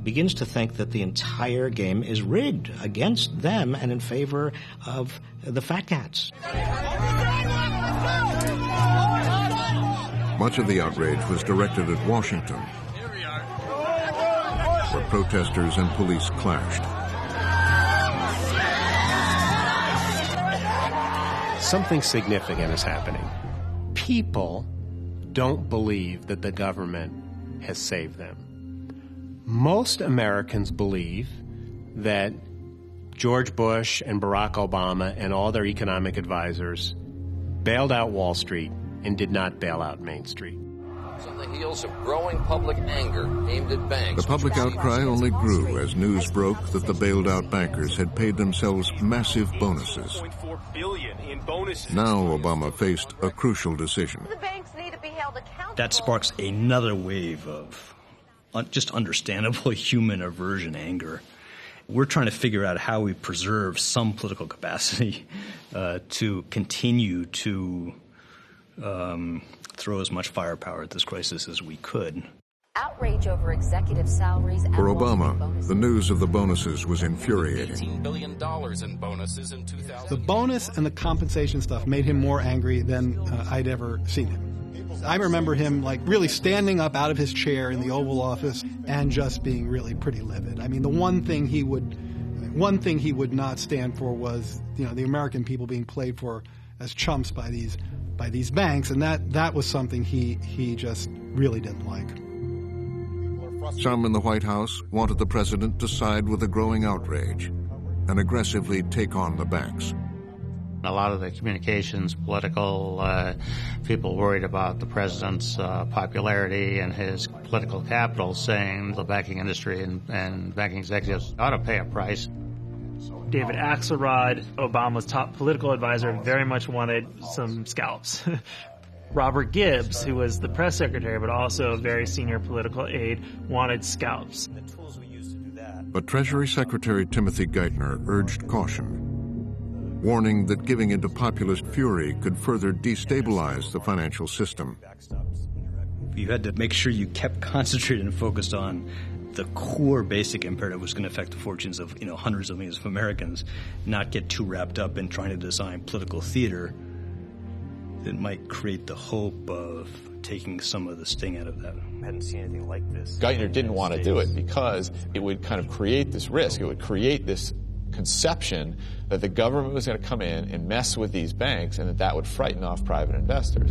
begins to think that the entire game is rigged against them and in favor of the fat cats. Much of the outrage was directed at Washington, where protesters and police clashed. Something significant is happening. People don't believe that the government has saved them. Most Americans believe that George Bush and Barack Obama and all their economic advisors bailed out Wall Street and did not bail out Main Street. On the heels of growing public anger aimed at banks. The public outcry only grew as news broke that the bailed-out bankers had paid themselves massive bonuses. Now Obama faced a crucial decision. The banks need to be held accountable. That sparks another wave of just understandable human aversion, anger. We're trying to figure out how we preserve some political capacity to continue to throw as much firepower at this crisis as we could. Outrage over executive salaries and For Obama, the news of the bonuses was infuriating. $18 billion in bonuses in 2000. The bonus and the compensation stuff made him more angry than I'd ever seen him. I remember him really standing up out of his chair in the Oval Office and just being really pretty livid. I mean, the one thing he would not stand for was, the American people being played for as chumps by these banks, and that was something he just really didn't like. Some in the White House wanted the president to side with the growing outrage and aggressively take on the banks. A lot of the communications, political people worried about the president's popularity and his political capital, saying the banking industry and banking executives ought to pay a price. David Axelrod, Obama's top political advisor, very much wanted some scalps. Robert Gibbs, who was the press secretary but also a very senior political aide, wanted scalps. But Treasury Secretary Timothy Geithner urged caution, warning that giving into populist fury could further destabilize the financial system. You had to make sure you kept concentrated and focused on the core basic imperative was going to affect the fortunes of hundreds of millions of Americans, not get too wrapped up in trying to design political theater that might create the hope of taking some of the sting out of that. I hadn't seen anything like this. Geithner didn't want to do it because it would kind of create this risk. It would create this conception that the government was going to come in and mess with these banks and that would frighten off private investors.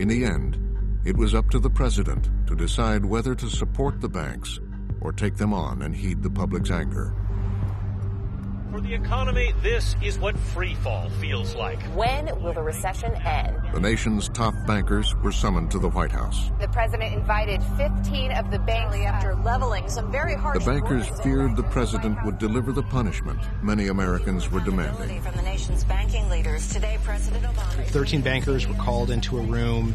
In the end, it was up to the president to decide whether to support the banks or take them on and heed the public's anger. For the economy, this is what free fall feels like. When will the recession end? The nation's top bankers were summoned to the White House. The president invited 15 of the banks after leveling some very harsh The bankers feared the president would deliver the punishment many Americans were demanding. From the nation's banking leaders today, President Obama. 13 bankers were called into a room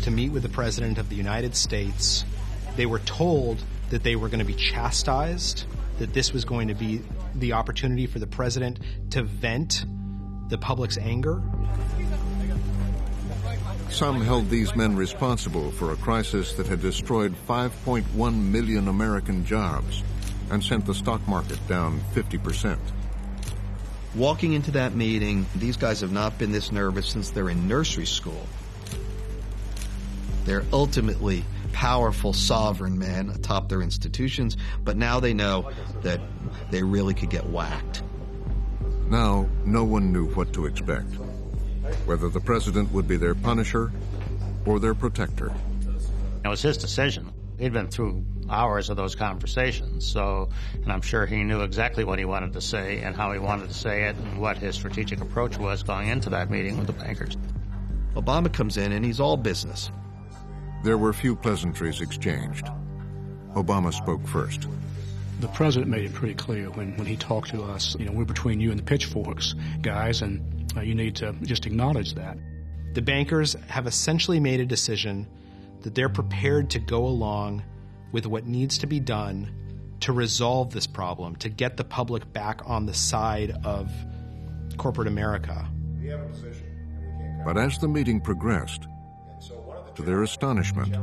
to meet with the President of the United States. They were told that they were going to be chastised, that this was going to be the opportunity for the President to vent the public's anger. Some held these men responsible for a crisis that had destroyed 5.1 million American jobs and sent the stock market down 50%. Walking into that meeting, these guys have not been this nervous since they're in nursery school. They're ultimately powerful sovereign men atop their institutions, but now they know that they really could get whacked. Now, no one knew what to expect, whether the president would be their punisher or their protector. It was his decision. He'd been through hours of those conversations, and I'm sure he knew exactly what he wanted to say and how he wanted to say it and what his strategic approach was going into that meeting with the bankers. Obama comes in and he's all business. There were few pleasantries exchanged. Obama spoke first. The president made it pretty clear when he talked to us, we're between you and the pitchforks, guys, and you need to just acknowledge that. The bankers have essentially made a decision that they're prepared to go along with what needs to be done to resolve this problem, to get the public back on the side of corporate America. But as the meeting progressed, to their astonishment,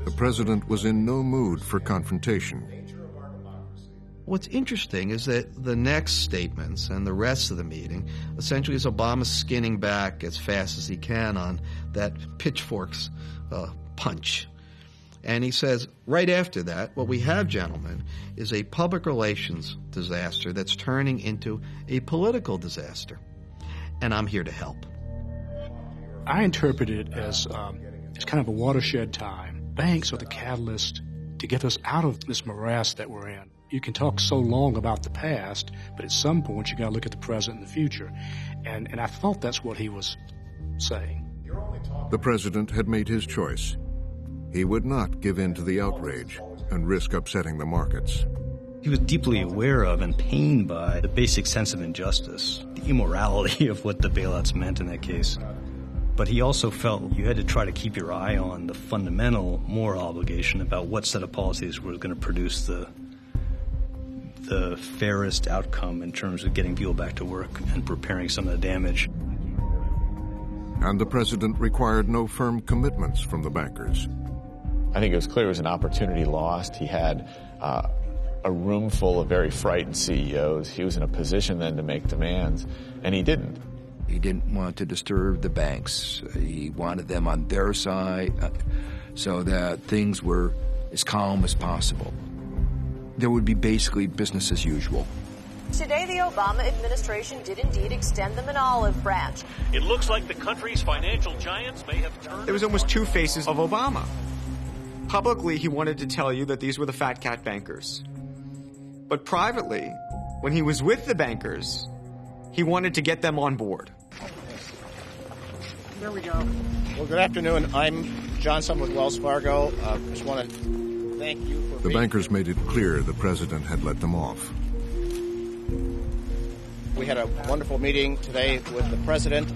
the president was in no mood for confrontation. What's interesting is that the next statements and the rest of the meeting essentially is Obama skinning back as fast as he can on that pitchforks punch. And he says, right after that, what we have, gentlemen, is a public relations disaster that's turning into a political disaster. And I'm here to help. I interpret it as kind of a watershed time. Banks are the catalyst to get us out of this morass that we're in. You can talk so long about the past, but at some point you got to look at the present and the future. And I thought that's what he was saying. The president had made his choice. He would not give in to the outrage and risk upsetting the markets. He was deeply aware of and pained by the basic sense of injustice, the immorality of what the bailouts meant in that case. But he also felt you had to try to keep your eye on the fundamental moral obligation about what set of policies were going to produce the fairest outcome in terms of getting people back to work and repairing some of the damage. And the president required no firm commitments from the bankers. I think it was clear it was an opportunity lost. He had a room full of very frightened CEOs. He was in a position then to make demands, and he didn't. He didn't want to disturb the banks. He wanted them on their side so that things were as calm as possible. There would be basically business as usual. Today, the Obama administration did indeed extend them an olive branch. It looks like the country's financial giants may have turned... There was almost two faces of Obama. Publicly, he wanted to tell you that these were the fat cat bankers. But privately, when he was with the bankers, he wanted to get them on board. There we go. Well, good afternoon. I'm John Sum with Wells Fargo. Just want to thank you for The bankers made it clear the president had let them off. We had a wonderful meeting today with the president.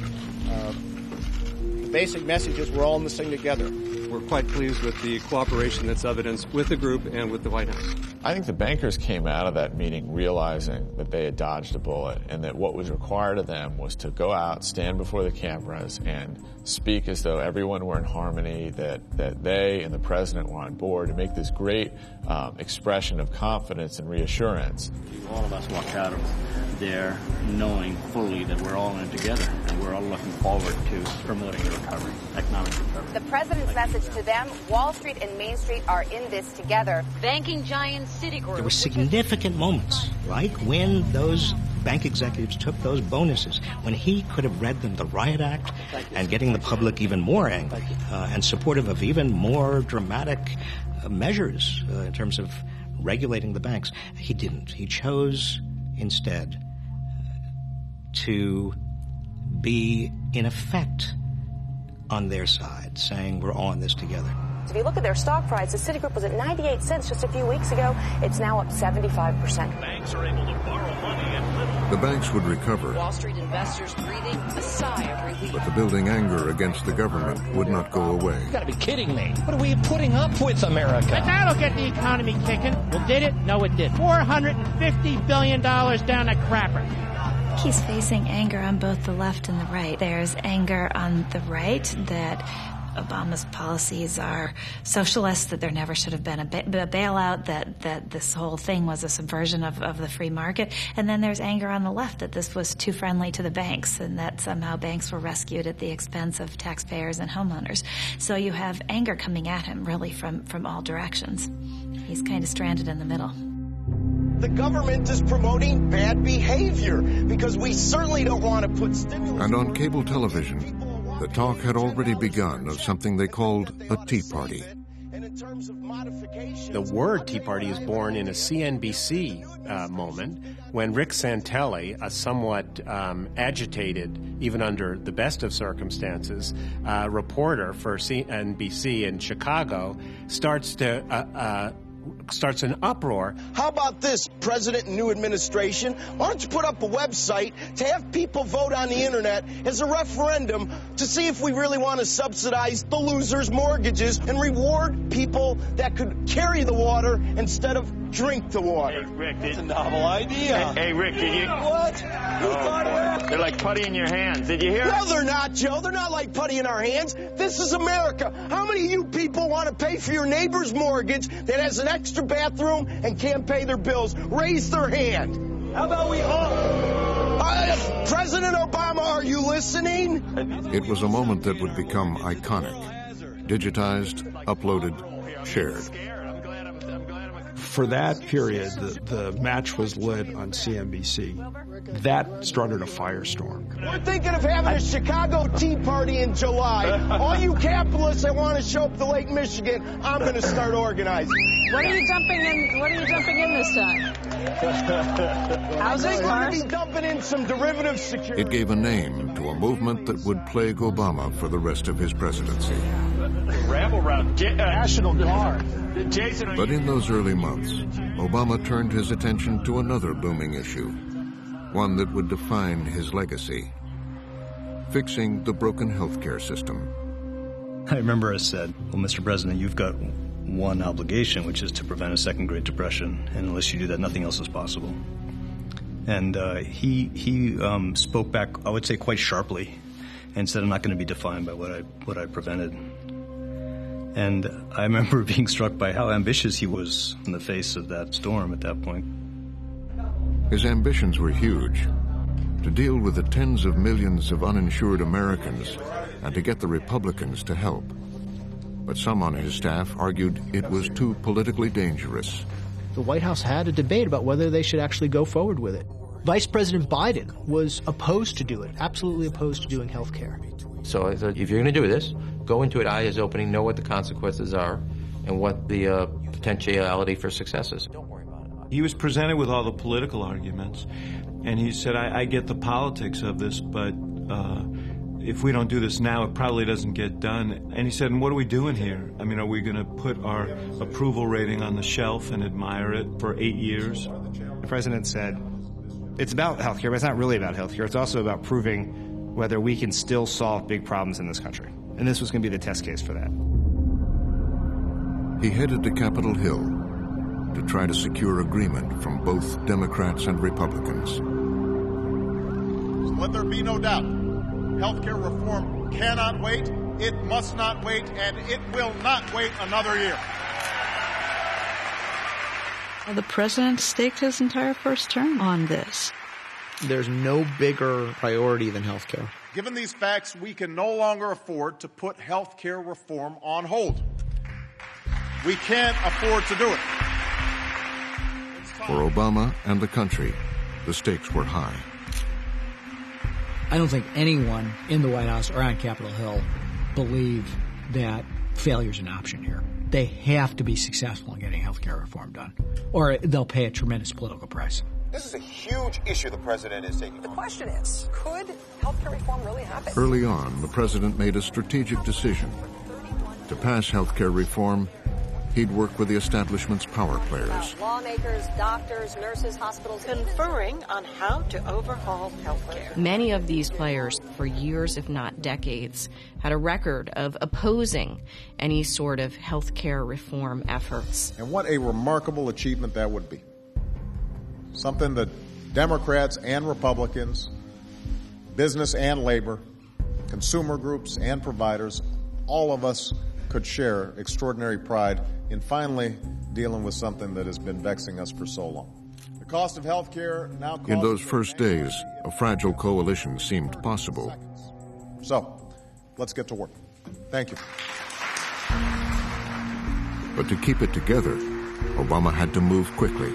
The basic message is we're all in this thing together. We're quite pleased with the cooperation that's evidenced with the group and with the White House. I think the bankers came out of that meeting realizing that they had dodged a bullet and that what was required of them was to go out, stand before the cameras, and speak as though everyone were in harmony, that they and the president were on board to make this great expression of confidence and reassurance. All of us walk out of there knowing fully that we're all in it together and we're all looking forward to promoting the recovery, economic recovery. The president's message to them, Wall Street and Main Street are in this together. Banking giant Citigroup. There were significant moments, like when those bank executives took those bonuses, when he could have read them the Riot Act and getting the public even more angry and supportive of even more dramatic measures in terms of regulating the banks. He didn't. He chose instead to be, in effect, on their side, saying we're all in this together. If you look at their stock price, the Citigroup was at 98 cents just a few weeks ago. It's now up 75%. Banks are able to borrow money at little. The banks would recover, Wall Street investors breathing a sigh of relief. but the building anger against the government would not go away. You gotta be kidding me. What are we putting up with, America? But that'll get the economy kicking. Well, did it? No, it didn't. $450 billion down a crapper. He's facing anger on both the left and the right. There's anger on the right that Obama's policies are socialist, that there never should have been a bailout, that this whole thing was a subversion of the free market. And then there's anger on the left that this was too friendly to the banks and that somehow banks were rescued at the expense of taxpayers and homeowners. So you have anger coming at him really from all directions. He's kind of stranded in the middle. The government is promoting bad behavior because we certainly don't want to put stimulus... And on cable television, the talk had already begun of something they called a Tea Party. The word Tea Party is born in a CNBC moment when Rick Santelli, a somewhat agitated, even under the best of circumstances, reporter for CNBC in Chicago, starts an uproar. How about this, President and new administration? Why don't you put up a website to have people vote on the internet as a referendum to see if we really want to subsidize the losers' mortgages and reward people that could carry the water instead of drink the water? Hey, Rick, that's a novel idea. Hey, Rick, did you... What? You thought of that? They're like putty in your hands. Did you hear? No, they're not, Joe. They're not like putty in our hands. This is America. How many of you people want to pay for your neighbor's mortgage that has an extra bathroom and can't pay their bills? Raise their hand. How about we all? President Obama, are you listening? It was a moment that would become iconic. Digitized, uploaded, shared. For that period, the match was lit on CNBC. That started a firestorm. We're thinking of having a Chicago Tea Party in July. All you capitalists that want to show up to Lake Michigan, I'm going to start organizing. What are you jumping in this time? How's it, We're going to be dumping in some derivative security. It gave a name to a movement that would plague Obama for the rest of his presidency. Rabble route, National Guard. Jason, but in those early months, Obama turned his attention to another booming issue, one that would define his legacy: fixing the broken healthcare system. I remember I said, well, Mr. President, you've got one obligation, which is to prevent a second Great Depression, and unless you do that, nothing else is possible. And he spoke back, I would say, quite sharply, and said, I'm not going to be defined by what I prevented. And I remember being struck by how ambitious he was in the face of that storm at that point. His ambitions were huge. To deal with the tens of millions of uninsured Americans and to get the Republicans to help. But some on his staff argued it was too politically dangerous. The White House had a debate about whether they should actually go forward with it. Vice President Biden was opposed to do it, absolutely opposed to doing health care. So I thought, if you're going to do this, go into it eyes opening, know what the consequences are, and what the potentiality for success is. He was presented with all the political arguments, and he said, I get the politics of this, but if we don't do this now, it probably doesn't get done. And he said, and what are we doing here? I mean, are we going to put our approval rating on the shelf and admire it for 8 years? The president said, it's about healthcare, but it's not really about healthcare. It's also about proving whether we can still solve big problems in this country. And this was going to be the test case for that. He headed to Capitol Hill to try to secure agreement from both Democrats and Republicans. So let there be no doubt, healthcare reform cannot wait, it must not wait, and it will not wait another year. The president staked his entire first term on this. There's no bigger priority than health care. Given these facts, we can no longer afford to put health care reform on hold. We can't afford to do it. For Obama and the country, the stakes were high. I don't think anyone in the White House or on Capitol Hill believed that failure's an option here. They have to be successful in getting health care reform done, or they'll pay a tremendous political price. This is a huge issue the president is taking on. The question is, could health care reform really happen? Early on, the president made a strategic decision. To pass health care reform, he'd work with the establishment's power players. Lawmakers, doctors, nurses, hospitals, conferring on how to overhaul healthcare. Many of these players, for years if not decades, had a record of opposing any sort of healthcare reform efforts. And what a remarkable achievement that would be. Something that Democrats and Republicans, business and labor, consumer groups and providers, all of us could share extraordinary pride in finally dealing with something that has been vexing us for so long. The cost of health care now costs... In those first days, a fragile coalition seemed possible. So, let's get to work. Thank you. But to keep it together, Obama had to move quickly.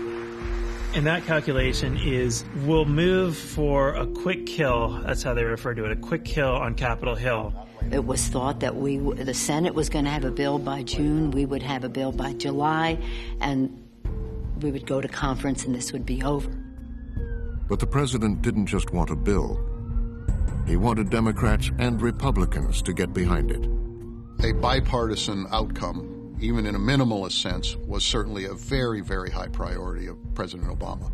in that calculation is we'll move for a quick kill, that's how they refer to it, a quick kill on Capitol Hill. It was thought that the Senate was going to have a bill by June, we would have a bill by July, and we would go to conference and this would be over. But the president didn't just want a bill. He wanted Democrats and Republicans to get behind it. A bipartisan outcome, even in a minimalist sense, was certainly a very, very high priority of President Obama.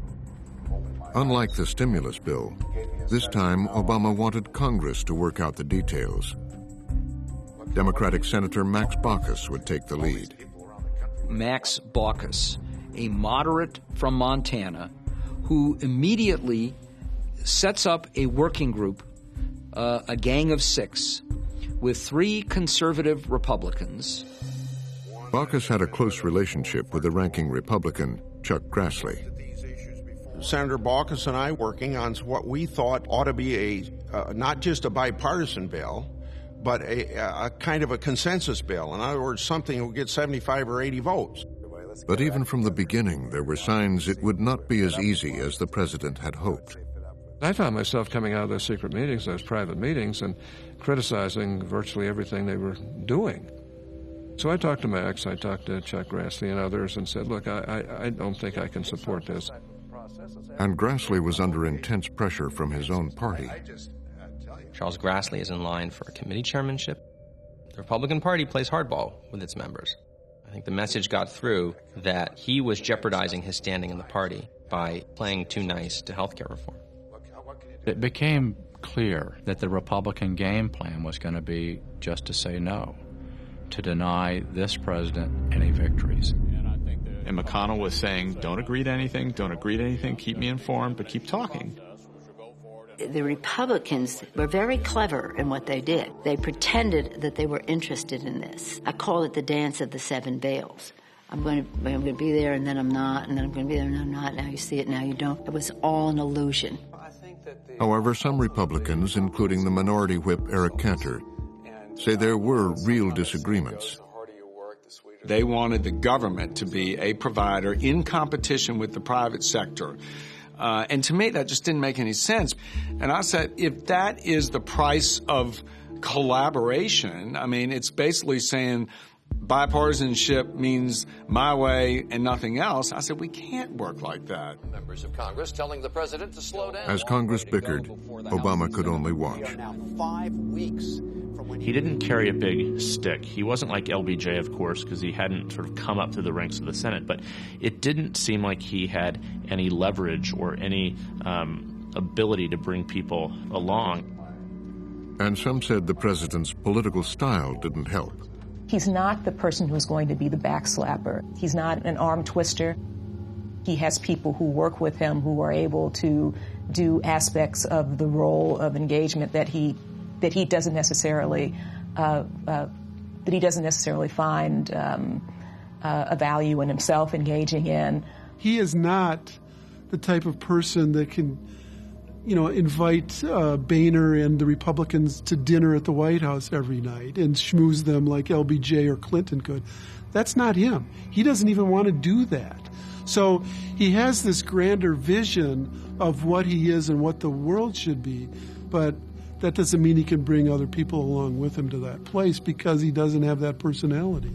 Unlike the stimulus bill, this time Obama wanted Congress to work out the details. Democratic Senator Max Baucus would take the lead. Max Baucus, a moderate from Montana, who immediately sets up a working group, a gang of 6, with 3 conservative Republicans. Baucus had a close relationship with the ranking Republican, Chuck Grassley. Senator Baucus and I working on what we thought ought to be not just a bipartisan bill, but a kind of a consensus bill. In other words, something that would get 75 or 80 votes. But even from the beginning, there were signs it would not be as easy as the president had hoped. I found myself coming out of those secret meetings, those private meetings, and criticizing virtually everything they were doing. So I talked to Max, I talked to Chuck Grassley and others and said, look, I don't think I can support this. And Grassley was under intense pressure from his own party. Charles Grassley is in line for a committee chairmanship. The Republican Party plays hardball with its members. I think the message got through that he was jeopardizing his standing in the party by playing too nice to health care reform. It became clear that the Republican game plan was going to be just to say no, to deny this president any victories. And McConnell was saying, don't agree to anything, keep me informed, but keep talking. The Republicans were very clever in what they did. They pretended that they were interested in this. I call it the dance of the 7 veils. I'm going to be there, and then I'm not, and then I'm going to be there, and I'm not. Now you see it, now you don't. It was all an illusion. However, some Republicans, including the minority whip Eric Cantor, say there were real disagreements. They wanted the government to be a provider in competition with the private sector. And to me, that just didn't make any sense. And I said, if that is the price of collaboration, I mean, it's basically saying bipartisanship means my way and nothing else. I said, we can't work like that. Members of Congress telling the president to slow down. As Congress bickered, Obama could only watch. Now 5 weeks. He didn't carry a big stick. He wasn't like LBJ, of course, because he hadn't sort of come up through the ranks of the Senate, but it didn't seem like he had any leverage or any ability to bring people along. And some said the president's political style didn't help. He's not the person who's going to be the backslapper. He's not an arm twister. He has people who work with him who are able to do aspects of the role of engagement that he doesn't necessarily find a value in himself engaging in. He is not the type of person that can, invite Boehner and the Republicans to dinner at the White House every night and schmooze them like LBJ or Clinton could. That's not him. He doesn't even want to do that. So he has this grander vision of what he is and what the world should be, but that doesn't mean he can bring other people along with him to that place because he doesn't have that personality.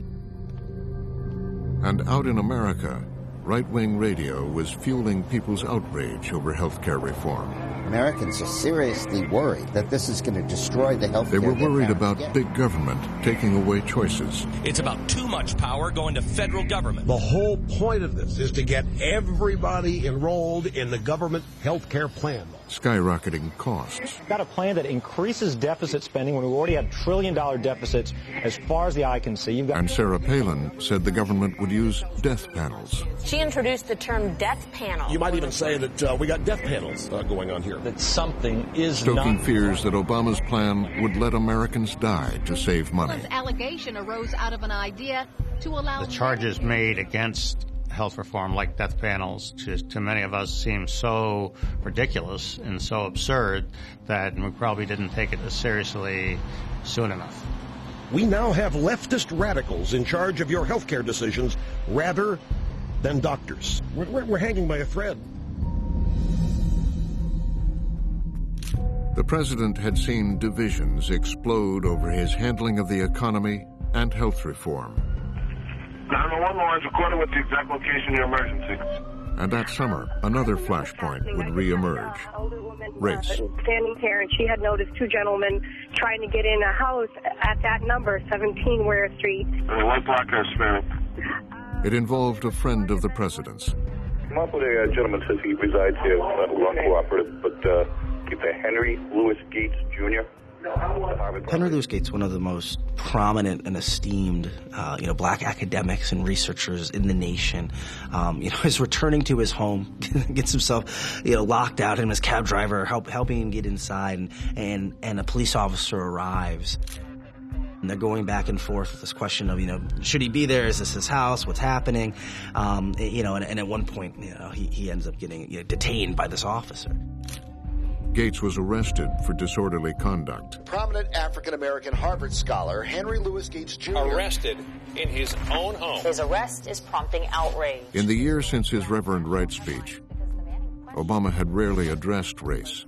And out in America, right-wing radio was fueling people's outrage over health care reform. Americans are seriously worried that this is going to destroy the health care. They were worried about big government taking away choices. It's about too much power going to federal government. The whole point of this is to get everybody enrolled in the government health care plan. Skyrocketing costs. Got a plan that increases deficit spending when we already have trillion-dollar deficits as far as the eye can see. And Sarah Palin said the government would use death panels. She introduced the term death panel. You might even say that we got death panels going on here. That something is stoking fears that Obama's plan would let Americans die to save money. This allegation arose out of an idea to allow the charges made against health reform, like death panels, to many of us seem so ridiculous and so absurd that we probably didn't take it as seriously soon enough. We now have leftist radicals in charge of your health care decisions rather than doctors. We're hanging by a thread. The president had seen divisions explode over his handling of the economy and health reform. 911 Lawrence, recorded with the exact location of your emergency. And that summer, another flashpoint would reemerge. Race. Standing there, and she had noticed two gentlemen trying to get in a house at that number, 17 Ware Street. White block or Hispanic? It involved a friend of the president's. A gentleman says he resides here, uncooperative, but keep a Henry Louis Gates Jr. Henry Louis Gates, one of the most prominent and esteemed, black academics and researchers in the nation, is returning to his home, gets himself, locked out, and his cab driver helping him get inside, and a police officer arrives. And they're going back and forth with this question of, should he be there? Is this his house? What's happening? And at one point, he ends up getting detained by this officer. Gates was arrested for disorderly conduct. Prominent African-American Harvard scholar Henry Louis Gates Jr. arrested in his own home. His arrest is prompting outrage. In the years since his Reverend Wright speech, Obama had rarely addressed race.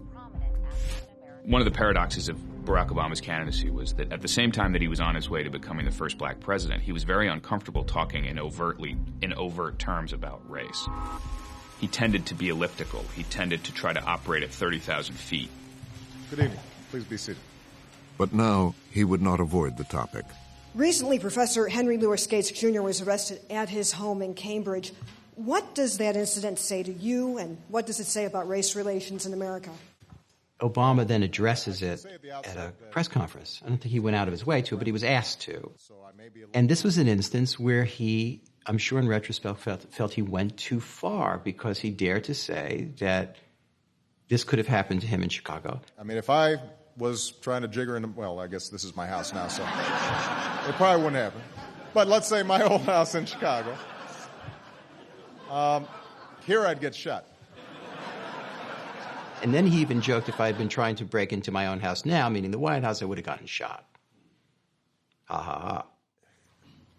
One of the paradoxes of Barack Obama's candidacy was that at the same time that he was on his way to becoming the first black president, he was very uncomfortable talking in overt terms about race. He tended to be elliptical. He tended to try to operate at 30,000 feet. Good evening. Please be seated. But now he would not avoid the topic. Recently, Professor Henry Louis Gates Jr. was arrested at his home in Cambridge. What does that incident say to you, and what does it say about race relations in America? Obama then addresses it at a press conference. I don't think he went out of his way to, but he was asked to. And this was an instance where he, I'm sure in retrospect, felt he went too far because he dared to say that this could have happened to him in Chicago. I mean, if I was trying to jigger in, well, I guess this is my house now, so it probably wouldn't happen. But let's say my old house in Chicago. Here I'd get shot. And then he even joked if I had been trying to break into my own house now, meaning the White House, I would have gotten shot. Ha ha ha.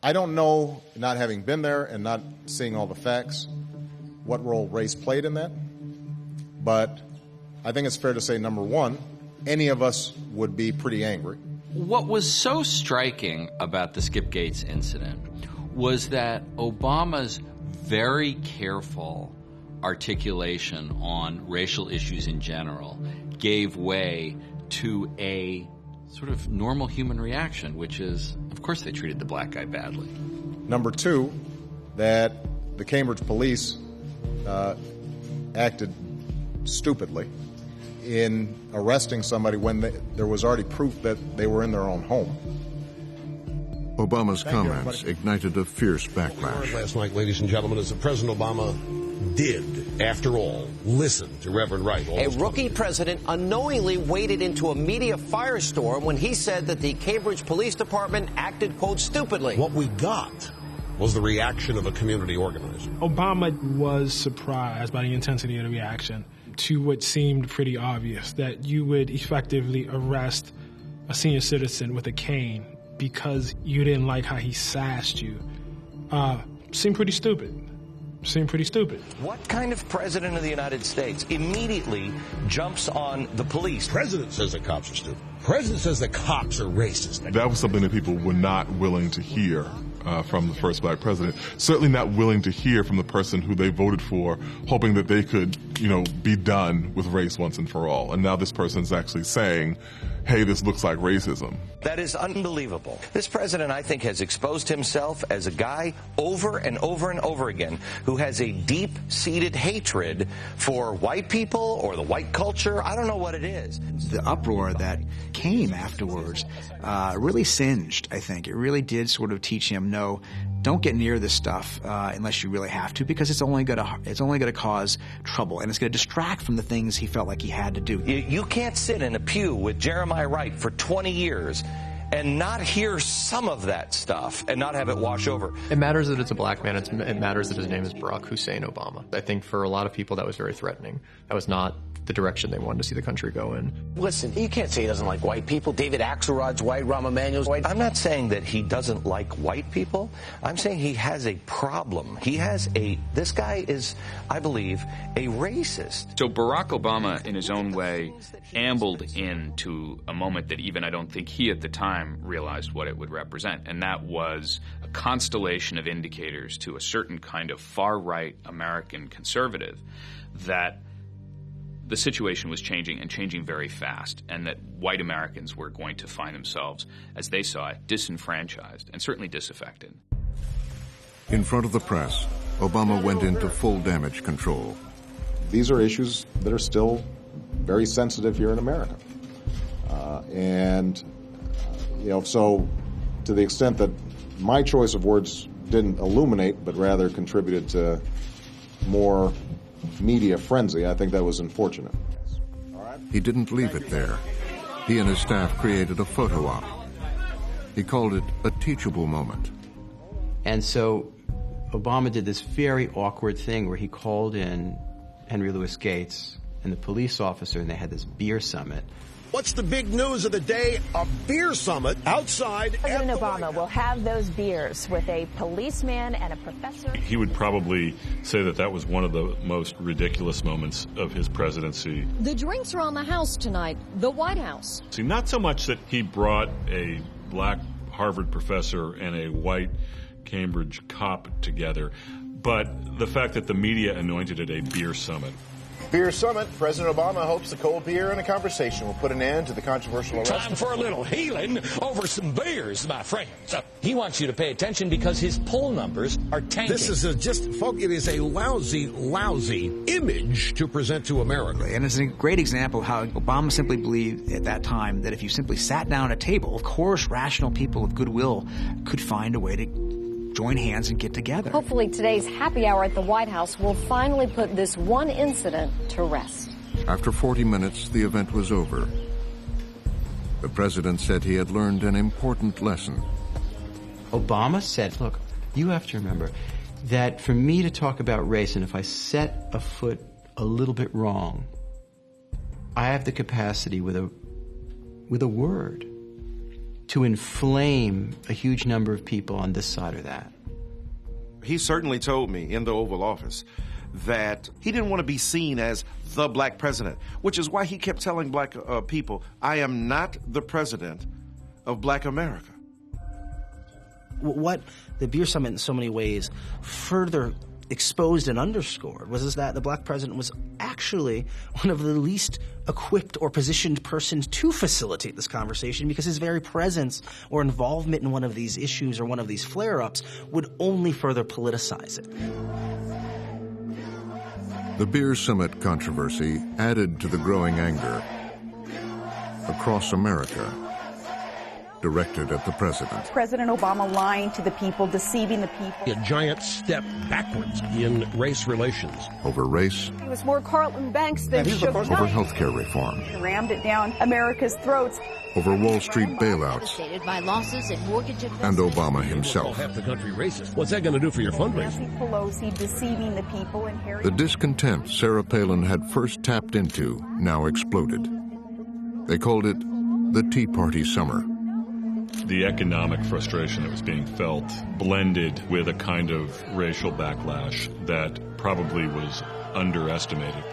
I don't know, not having been there and not seeing all the facts, what role race played in that. But I think it's fair to say, number one, any of us would be pretty angry. What was so striking about the Skip Gates incident was that Obama's very careful articulation on racial issues in general gave way to a sort of normal human reaction, which is, of course, they treated the black guy badly. Number two, that the Cambridge police acted stupidly in arresting somebody when there was already proof that they were in their own home. Obama's comments ignited a fierce backlash. Last night, ladies and gentlemen, as President Obama did, after all, listen to Reverend Wright. A rookie president unknowingly waded into a media firestorm when he said that the Cambridge Police Department acted, quote, stupidly. What we got was the reaction of a community organizer. Obama was surprised by the intensity of the reaction to what seemed pretty obvious, that you would effectively arrest a senior citizen with a cane because you didn't like how he sassed you. Seemed pretty stupid. What kind of president of the United States immediately jumps on the police? President says the cops are stupid. President says the cops are racist. That was something that people were not willing to hear from the first black president. Certainly not willing to hear from the person who they voted for, hoping that they could, be done with race once and for all. And now this person's actually saying, hey, this looks like racism. That is unbelievable. This president, I think, has exposed himself as a guy over and over and over again who has a deep-seated hatred for white people or the white culture. I don't know what it is. The uproar that came afterwards really singed, I think. It really did sort of teach him, no, don't get near this stuff unless you really have to, because it's only going to cause trouble, and it's going to distract from the things he felt like he had to do. You can't sit in a pew with Jeremiah Wright for 20 years and not hear some of that stuff and not have it wash over. It matters that it's a black man. It matters that his name is Barack Hussein Obama. I think for a lot of people that was very threatening. That was not the direction they wanted to see the country go in. Listen, you can't say he doesn't like white people. David Axelrod's white, Rahm Emanuel's white. I'm not saying that he doesn't like white people. I'm saying he has a problem. This guy is, I believe, a racist. So Barack Obama, in his own way, ambled into a moment that even I don't think he at the time realized what it would represent, and that was a constellation of indicators to a certain kind of far-right American conservative that the situation was changing and changing very fast, and that white Americans were going to find themselves, as they saw it, disenfranchised and certainly disaffected. In front of the press, Obama went into full damage control. These are issues that are still very sensitive here in America. So to the extent that my choice of words didn't illuminate, but rather contributed to more media frenzy, I think that was unfortunate. He didn't leave it there. He and his staff created a photo op. He called it a teachable moment. And so Obama did this very awkward thing where he called in Henry Louis Gates and the police officer, and they had this beer summit. What's the big news of the day? A beer summit outside. President Obama will have those beers with a policeman and a professor. He would probably say that was one of the most ridiculous moments of his presidency. The drinks are on the house tonight, the White House. See, not so much that he brought a black Harvard professor and a white Cambridge cop together, but the fact that the media anointed it a beer summit. Beer Summit, President Obama hopes the cold beer and a conversation will put an end to the controversial arrest. Time for a little healing over some beers, my friends. He wants you to pay attention because his poll numbers are tanking. This is it is a lousy image to present to America. And it's a great example of how Obama simply believed at that time that if you simply sat down at a table, of course, rational people with goodwill could find a way to join hands and get together. Hopefully today's happy hour at the White House will finally put this one incident to rest. After 40 minutes, the event was over. The president said he had learned an important lesson. Obama said, look, you have to remember that for me to talk about race, and if I set a foot a little bit wrong, I have the capacity with a word to inflame a huge number of people on this side or that. He certainly told me in the Oval Office that he didn't want to be seen as the black president, which is why he kept telling black people, I am not the president of black America. What the Beer Summit in so many ways further exposed and underscored was that the black president was actually one of the least equipped or positioned persons to facilitate this conversation, because his very presence or involvement in one of these issues or one of these flare-ups would only further politicize it. The Beer Summit controversy added to the growing anger across America, directed at the president. President Obama lying to the people, deceiving the people. A giant step backwards in race relations. Over race. It was more Carlton Banks than Suge Knight. Over health care reform. Rammed it down America's throats. Over Wall Street bailouts. By losses in mortgage and Obama himself. Half the country racist. What's that going to do for your fundraising? Nancy Pelosi deceiving the people and Harry. The discontent Sarah Palin had first tapped into now exploded. They called it the Tea Party Summer. The economic frustration that was being felt blended with a kind of racial backlash that probably was underestimated.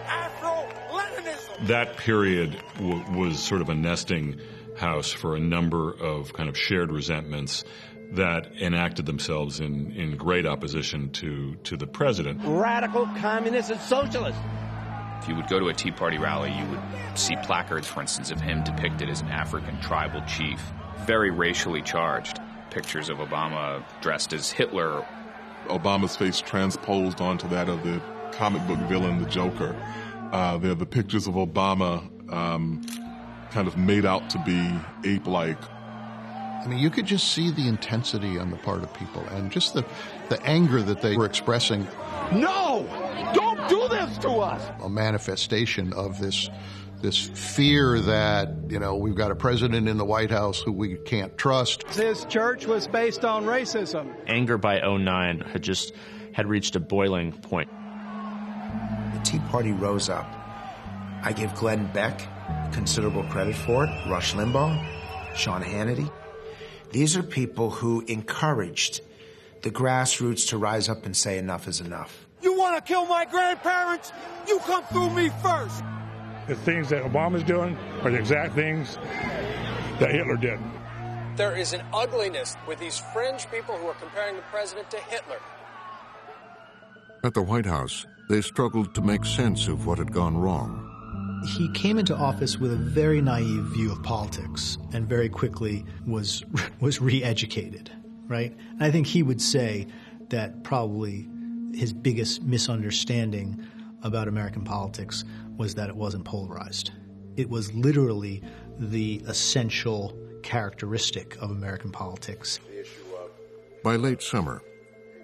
That period was sort of a nesting house for a number of kind of shared resentments that enacted themselves in great opposition to the president. Radical communists and socialists. If you would go to a Tea Party rally, you would see placards, for instance, of him depicted as an African tribal chief. Very racially charged. Pictures of Obama dressed as Hitler. Obama's face transposed onto that of the comic book villain, the Joker. They're the pictures of Obama kind of made out to be ape-like. I mean, you could just see the intensity on the part of people and just the anger that they were expressing. No! Don't do this to us! A manifestation of this fear that, we've got a president in the White House who we can't trust. This church was based on racism. Anger by 2009 had reached a boiling point. The Tea Party rose up I give Glenn Beck considerable credit for it, Rush Limbaugh, Sean Hannity. These are people who encouraged the grassroots to rise up and say enough is enough. You want to kill my grandparents? You come through me first. The things that Obama's doing are the exact things that Hitler did. There is an ugliness with these fringe people who are comparing the president to Hitler. At the White House, they struggled to make sense of what had gone wrong. He came into office with a very naive view of politics and very quickly was re-educated, right? And I think he would say that probably his biggest misunderstanding about American politics was that it wasn't polarized. It was literally the essential characteristic of American politics. By late summer,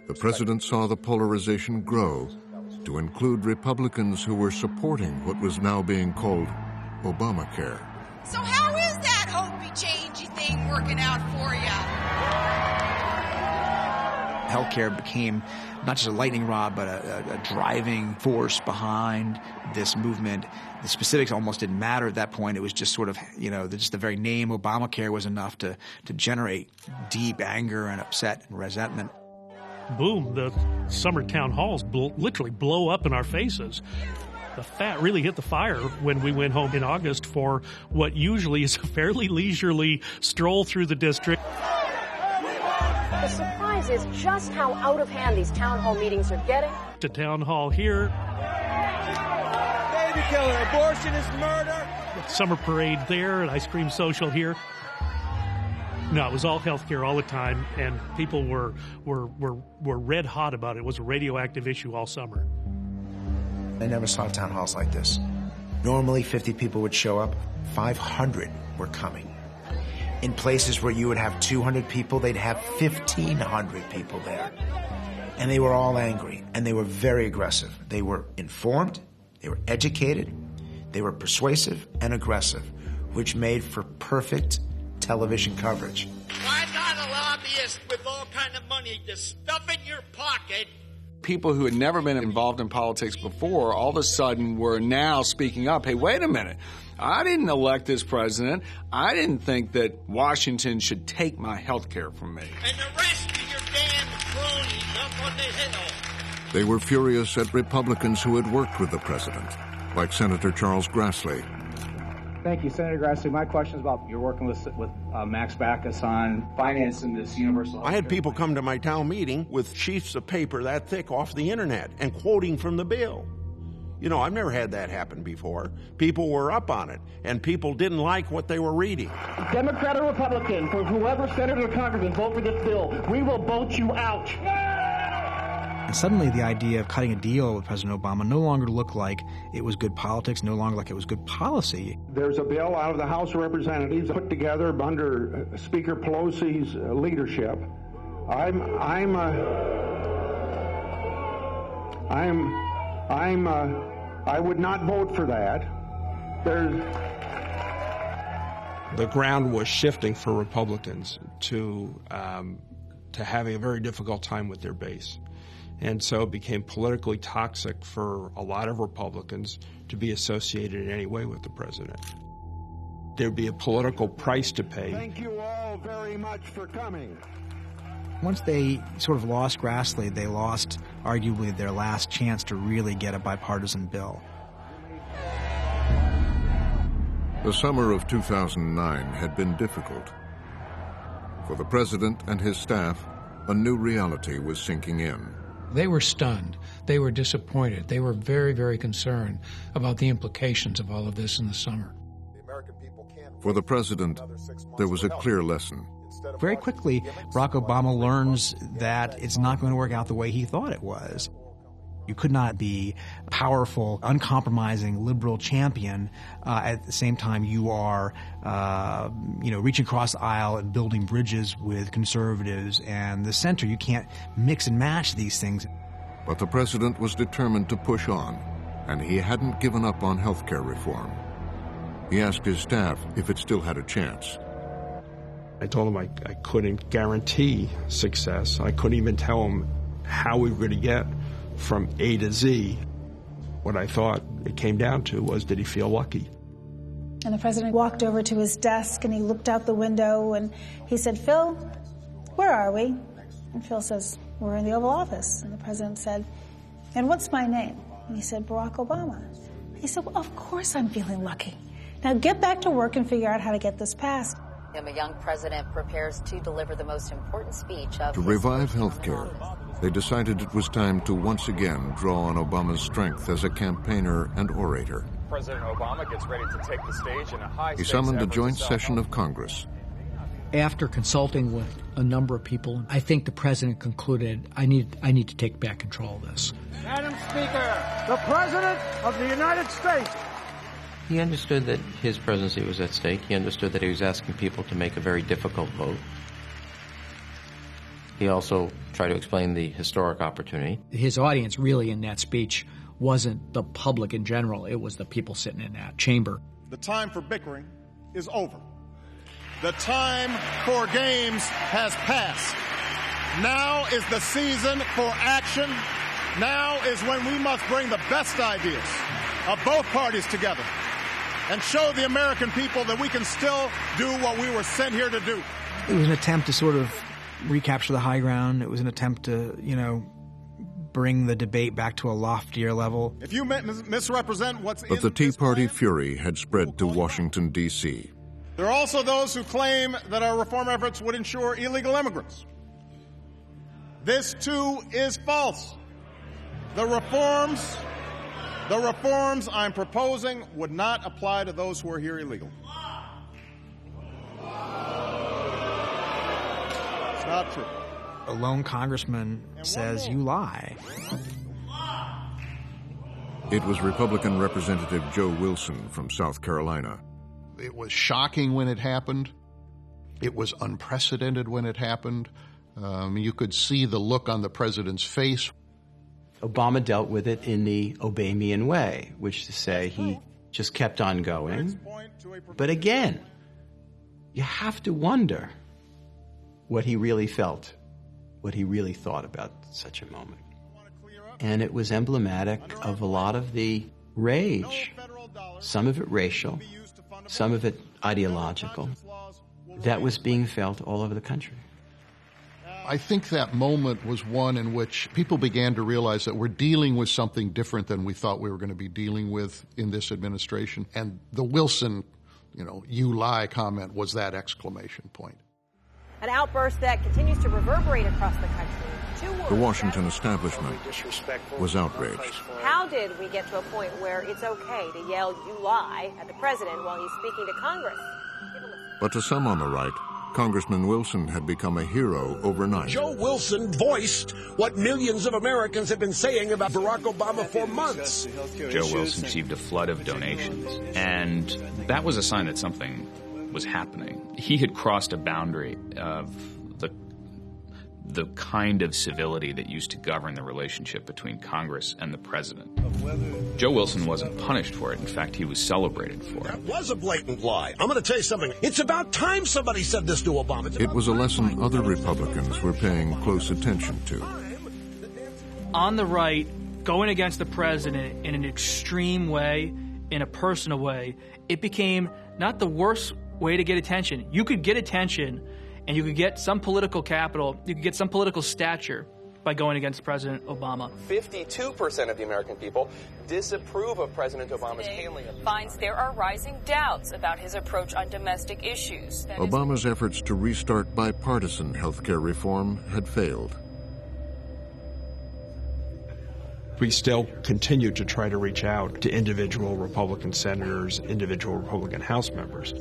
the president saw the polarization grow to include Republicans who were supporting what was now being called Obamacare. So how is that hopey changey thing working out for you? Healthcare became not just a lightning rod, but a driving force behind this movement. The specifics almost didn't matter at that point. It was just sort of, just the very name Obamacare was enough to generate deep anger and upset and resentment. Boom, the summer town halls literally blow up in our faces. The fat really hit the fire when we went home in August for what usually is a fairly leisurely stroll through the district. The surprise is just how out of hand these town hall meetings are getting. To town hall here. Baby killer, abortion is murder. Summer parade there, an ice cream social here. No, it was all healthcare all the time, and people were red hot about it. It was a radioactive issue all summer. I never saw town halls like this. Normally 50 people would show up, 500 were coming. In places where you would have 200 people, they'd have 1,500 people there. And they were all angry, and they were very aggressive. They were informed, they were educated, they were persuasive and aggressive, which made for perfect television coverage. Why not a lobbyist with all kind of money to stuff in your pocket? People who had never been involved in politics before all of a sudden were now speaking up. Hey, wait a minute. I didn't elect this president. I didn't think that Washington should take my health care from me. And the rest of your damn cronies up on the hill. They were furious at Republicans who had worked with the president, like Senator Charles Grassley. Thank you, Senator Grassley. My question is about you're working with Max Backus on financing this universal health I had care people plan. come to my town meeting with sheets of paper that thick off the internet and quoting from the bill. I've never had that happen before. People were up on it, and people didn't like what they were reading. Democrat or Republican, for whoever senator or congressman vote for this bill, we will vote you out. And suddenly the idea of cutting a deal with President Obama no longer looked like it was good politics, no longer like it was good policy. There's a bill out of the House of Representatives put together under Speaker Pelosi's leadership. I would not vote for that. The ground was shifting for Republicans to having a very difficult time with their base. And so it became politically toxic for a lot of Republicans to be associated in any way with the president. There'd be a political price to pay. Thank you all very much for coming. Once they sort of lost Grassley, they lost arguably their last chance to really get a bipartisan bill. The summer of 2009 had been difficult. For the president and his staff, a new reality was sinking in. They were stunned. They were disappointed. They were very, very concerned about the implications of all of this in the summer. For the president, there was a clear lesson. Very quickly, Barack Obama learns that it's not going to work out the way he thought it was. You could not be a powerful, uncompromising liberal champion at the same time you are, reaching across the aisle and building bridges with conservatives and the center. You can't mix and match these things. But the president was determined to push on, and he hadn't given up on health care reform. He asked his staff if it still had a chance. I told him I couldn't guarantee success. I couldn't even tell him how we were going to get from A to Z. What I thought it came down to was, did he feel lucky? And the president walked over to his desk and he looked out the window and he said, "Phil, where are we?" And Phil says, "We're in the Oval Office." And the president said, "And what's my name?" And he said, "Barack Obama." He said, "Well, of course I'm feeling lucky. Now get back to work and figure out how to get this passed." A young president prepares to deliver the most important speech of To revive health care, they decided it was time to once again draw on Obama's strength as a campaigner and orator. President Obama gets ready to take the stage in a high-stakes He summoned a effort joint to session of Congress. After consulting with a number of people, I think the president concluded, I need to take back control of this. Madam Speaker, the President of the United States. He understood that his presidency was at stake. He understood that he was asking people to make a very difficult vote. He also tried to explain the historic opportunity. His audience really in that speech wasn't the public in general. It was the people sitting in that chamber. The time for bickering is over. The time for games has passed. Now is the season for action. Now is when we must bring the best ideas of both parties together and show the American people that we can still do what we were sent here to do. It was an attempt to sort of recapture the high ground. It was an attempt to, bring the debate back to a loftier level. If you misrepresent what's in But the Tea this Party plan, fury had spread to Washington, D.C. there are also those who claim that our reform efforts would ensure illegal immigrants. This, too, is false. The reforms I'm proposing would not apply to those who are here illegally. It's not true. A lone congressman says you lie. It was Republican Representative Joe Wilson from South Carolina. It was shocking when it happened. It was unprecedented when it happened. You could see the look on the president's face. Obama dealt with it in the Obamian way, which is to say he just kept on going. But again, you have to wonder what he really felt, what he really thought about such a moment. And it was emblematic of a lot of the rage, some of it racial, some of it ideological, that was being felt all over the country. I think that moment was one in which people began to realize that we're dealing with something different than we thought we were going to be dealing with in this administration. And the Wilson, you lie comment was that exclamation point. An outburst that continues to reverberate across the country. The Washington establishment was outraged. How did we get to a point where it's okay to yell, "You lie," at the president while he's speaking to Congress? But to some on the right, Congressman Wilson had become a hero overnight. Joe Wilson voiced what millions of Americans have been saying about Barack Obama for months. Joe Wilson received a flood of donations, and that was a sign that something was happening. He had crossed a boundary of the kind of civility that used to govern the relationship between Congress and the president. Joe Wilson wasn't punished for it. In fact, he was celebrated for it. That was a blatant lie. I'm going to tell you something. It's about time somebody said this to Obama. It was a lesson other Republicans were paying close attention to. On the right, going against the president in an extreme way, in a personal way, it became not the worst way to get attention. You could get attention and you could get some political capital, you could get some political stature by going against President Obama. 52% of the American people disapprove of President Obama's handling of finds there are rising doubts about his approach on domestic issues. Obama's efforts to restart bipartisan health care reform had failed. We still continue to try to reach out to individual Republican senators, individual Republican House members.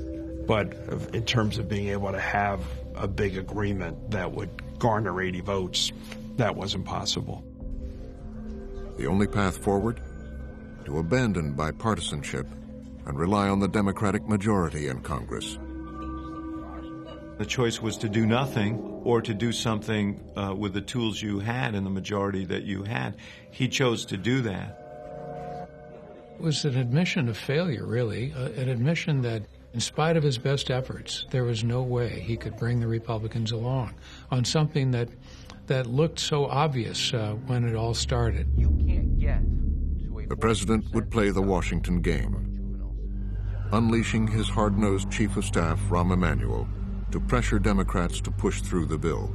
But in terms of being able to have a big agreement that would garner 80 votes, that wasn't possible. The only path forward? To abandon bipartisanship and rely on the Democratic majority in Congress. The choice was to do nothing or to do something with the tools you had and the majority that you had. He chose to do that. It was an admission of failure, really, an admission that in spite of his best efforts, there was no way he could bring the Republicans along on something that looked so obvious when it all started. You can't get The The president would play the Washington game, unleashing his hard-nosed chief of staff, Rahm Emanuel, to pressure Democrats to push through the bill.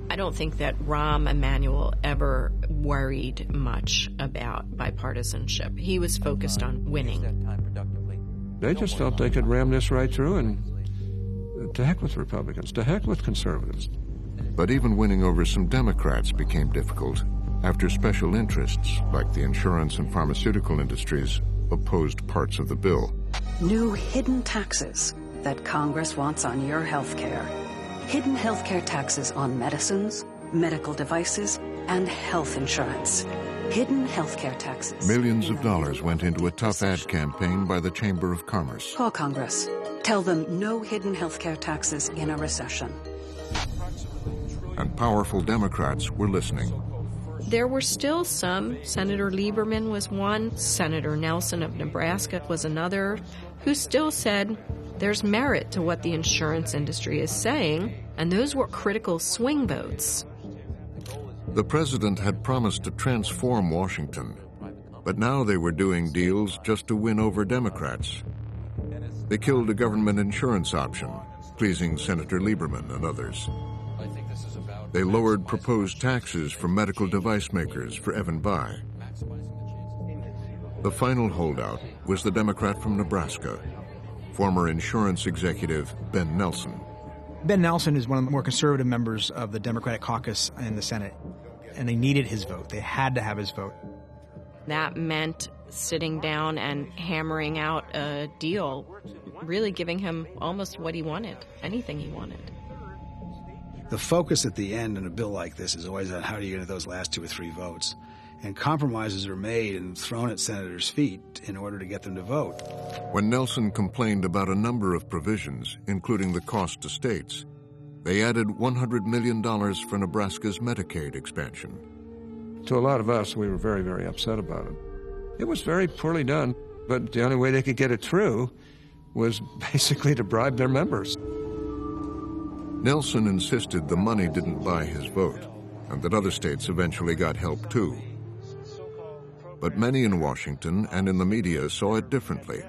I don't think that Rahm Emanuel ever worried much about bipartisanship. He was focused on winning. They just felt they could ram this right through, and to heck with Republicans, to heck with conservatives. But even winning over some Democrats became difficult after special interests, like the insurance and pharmaceutical industries, opposed parts of the bill. New hidden taxes that Congress wants on your health care. Hidden health care taxes on medicines, medical devices, and health insurance. Hidden health care taxes. Millions of dollars went into a tough ad campaign by the Chamber of Commerce. Call Congress. Tell them no hidden health care taxes in a recession. And powerful Democrats were listening. There were still some. Senator Lieberman was one. Senator Nelson of Nebraska was another, who still said there's merit to what the insurance industry is saying, and those were critical swing votes. The president had promised to transform Washington, but now they were doing deals just to win over Democrats. They killed a government insurance option, pleasing Senator Lieberman and others. They lowered proposed taxes for medical device makers for Evan Bayh. The final holdout was the Democrat from Nebraska, former insurance executive Ben Nelson. Ben Nelson is one of the more conservative members of the Democratic caucus in the Senate, and they needed his vote. They had to have his vote. That meant sitting down and hammering out a deal, really giving him almost what he wanted, anything he wanted. The focus at the end in a bill like this is always on how do you get those last 2 or 3 votes. And compromises are made and thrown at senators' feet in order to get them to vote. When Nelson complained about a number of provisions, including the cost to states, they added $100 million for Nebraska's Medicaid expansion. To a lot of us, we were very, very upset about it. It was very poorly done, but the only way they could get it through was basically to bribe their members. Nelson insisted the money didn't buy his vote, and that other states eventually got help too. But many in Washington and in the media saw it differently.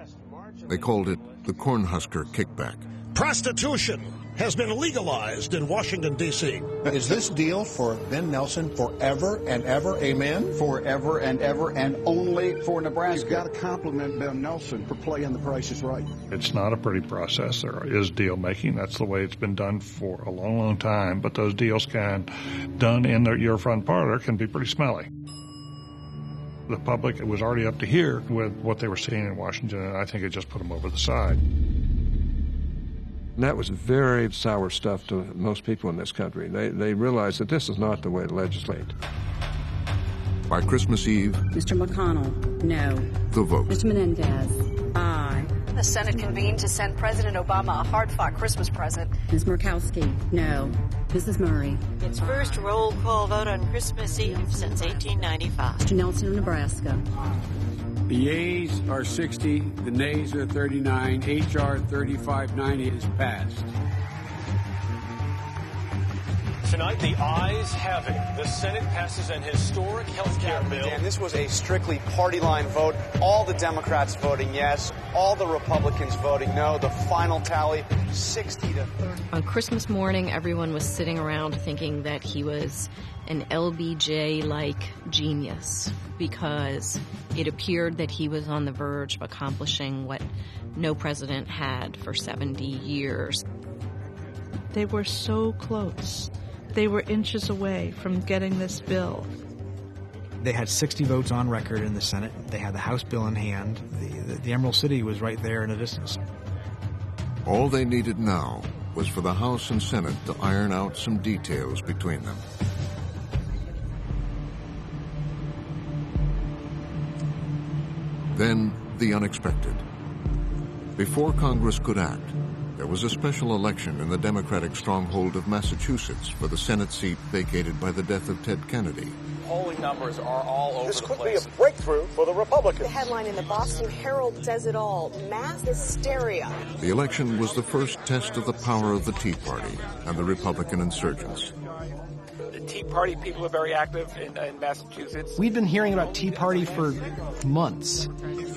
They called it the Cornhusker kickback. Prostitution has been legalized in Washington, D.C. Is this deal for Ben Nelson forever and ever, amen? Forever and ever, and only for Nebraska. You've got to compliment Ben Nelson for playing the Price is Right. It's not a pretty process. There is deal making. That's the way it's been done for a long, long time. But those deals done in your front parlor can be pretty smelly. The public was already up to here with what they were seeing in Washington, and I think it just put them over the side. And that was very sour stuff to most people in this country. They realized that this is not the way to legislate. By Christmas Eve, Mr. McConnell, no. The vote. Mr. Menendez, aye. The Senate convened to send President Obama a hard-fought Christmas present. Ms. Murkowski, no. Mrs. Murray. Its first roll call vote on Christmas Eve since 1895. Mr. Nelson of Nebraska. The yeas are 60, the nays are 39. H.R. 3590 is passed. Tonight, the ayes have it. The Senate passes an historic health care bill. And this was a strictly party line vote. All the Democrats voting yes, all the Republicans voting no. The final tally, 60 to 30. On Christmas morning, everyone was sitting around thinking that he was an LBJ-like genius because it appeared that he was on the verge of accomplishing what no president had for 70 years. They were so close. They were inches away from getting this bill. They had 60 votes on record in the Senate. They had the House bill in hand. The Emerald City was right there in the distance. All they needed now was for the House and Senate to iron out some details between them. Then, the unexpected. Before Congress could act, there was a special election in the Democratic stronghold of Massachusetts for the Senate seat vacated by the death of Ted Kennedy. Polling numbers are all over This the could place. be a breakthrough for the Republicans. The headline in the Boston Herald says it all. Mass hysteria. The election was the first test of the power of the Tea Party and the Republican insurgents. The Tea Party people are very active in Massachusetts. We'd been hearing about Tea Party for months,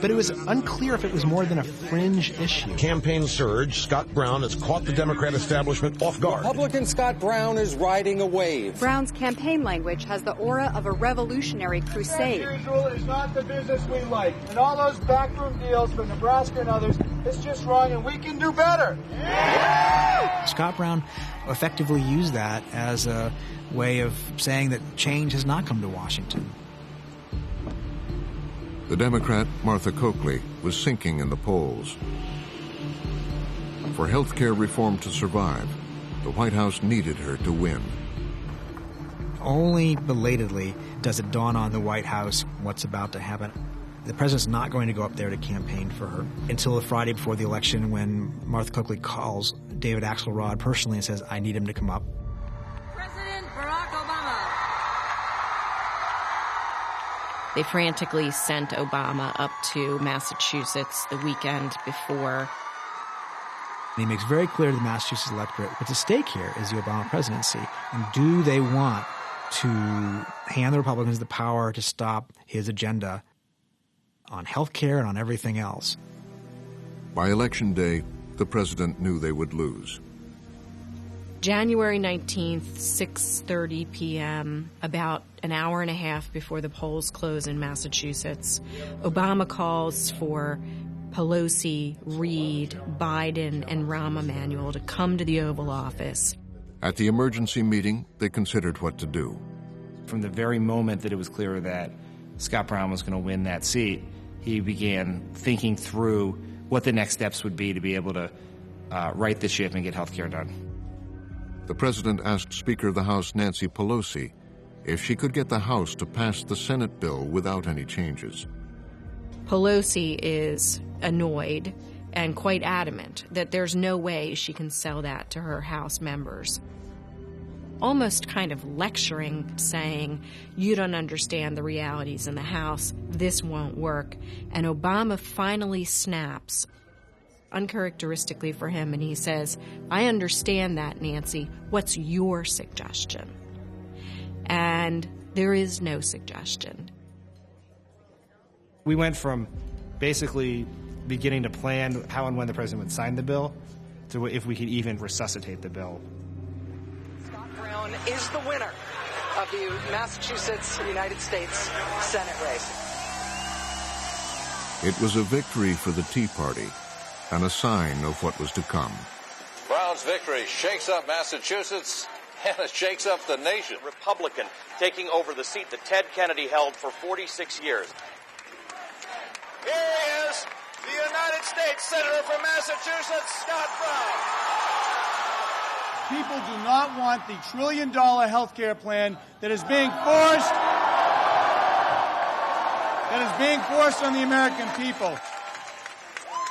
but it was unclear if it was more than a fringe issue. Campaign surge. Scott Brown has caught the Democrat establishment off guard. Republican Scott Brown is riding a wave. Brown's campaign language has the aura of a revolutionary crusade. Usual is not the business we like. And all those backroom deals for Nebraska and others, it's just wrong, and we can do better. Yeah! Scott Brown effectively used that as a way of saying that change has not come to Washington. The Democrat, Martha Coakley, was sinking in the polls. For health care reform to survive, the White House needed her to win. Only belatedly does it dawn on the White House what's about to happen. The president's not going to go up there to campaign for her until the Friday before the election, when Martha Coakley calls David Axelrod personally and says, I need him to come up. President Barack Obama. They frantically sent Obama up to Massachusetts the weekend before. And he makes very clear to the Massachusetts electorate what's at stake here is the Obama presidency. And do they want to hand the Republicans the power to stop his agenda on health care and on everything else? By Election Day, the president knew they would lose. January 19th, 6:30 p.m., about an hour and a half before the polls close in Massachusetts, Obama calls for Pelosi, Reid, Biden, and Rahm Emanuel to come to the Oval Office. At the emergency meeting, they considered what to do. From the very moment that it was clear that Scott Brown was going to win that seat, he began thinking through what the next steps would be to be able to right the ship and get health care done. The president asked Speaker of the House Nancy Pelosi if she could get the House to pass the Senate bill without any changes. Pelosi is annoyed and quite adamant that there's no way she can sell that to her House members. Almost kind of lecturing, saying, you don't understand the realities in the House, this won't work. And Obama finally snaps, uncharacteristically for him, and he says, I understand that, Nancy. What's your suggestion? And there is no suggestion. We went from basically beginning to plan how and when the president would sign the bill to if we could even resuscitate the bill. Scott Brown is the winner of the Massachusetts United States Senate race. It was a victory for the Tea Party and a sign of what was to come. Brown's victory shakes up Massachusetts and it shakes up the nation. Republican taking over the seat that Ted Kennedy held for 46 years. Here he is, the United States Senator from Massachusetts, Scott Brown. People do not want the $1 trillion health care plan that is being forced on the American people.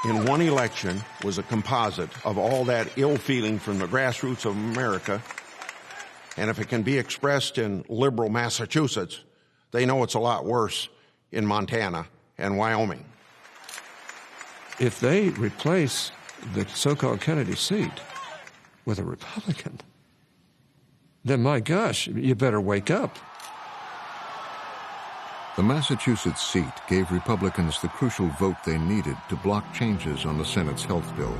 In one election was a composite of all that ill feeling from the grassroots of America. And if it can be expressed in liberal Massachusetts, they know it's a lot worse in Montana and Wyoming. If they replace the so-called Kennedy seat with a Republican, then my gosh, you better wake up. The Massachusetts seat gave Republicans the crucial vote they needed to block changes on the Senate's health bill.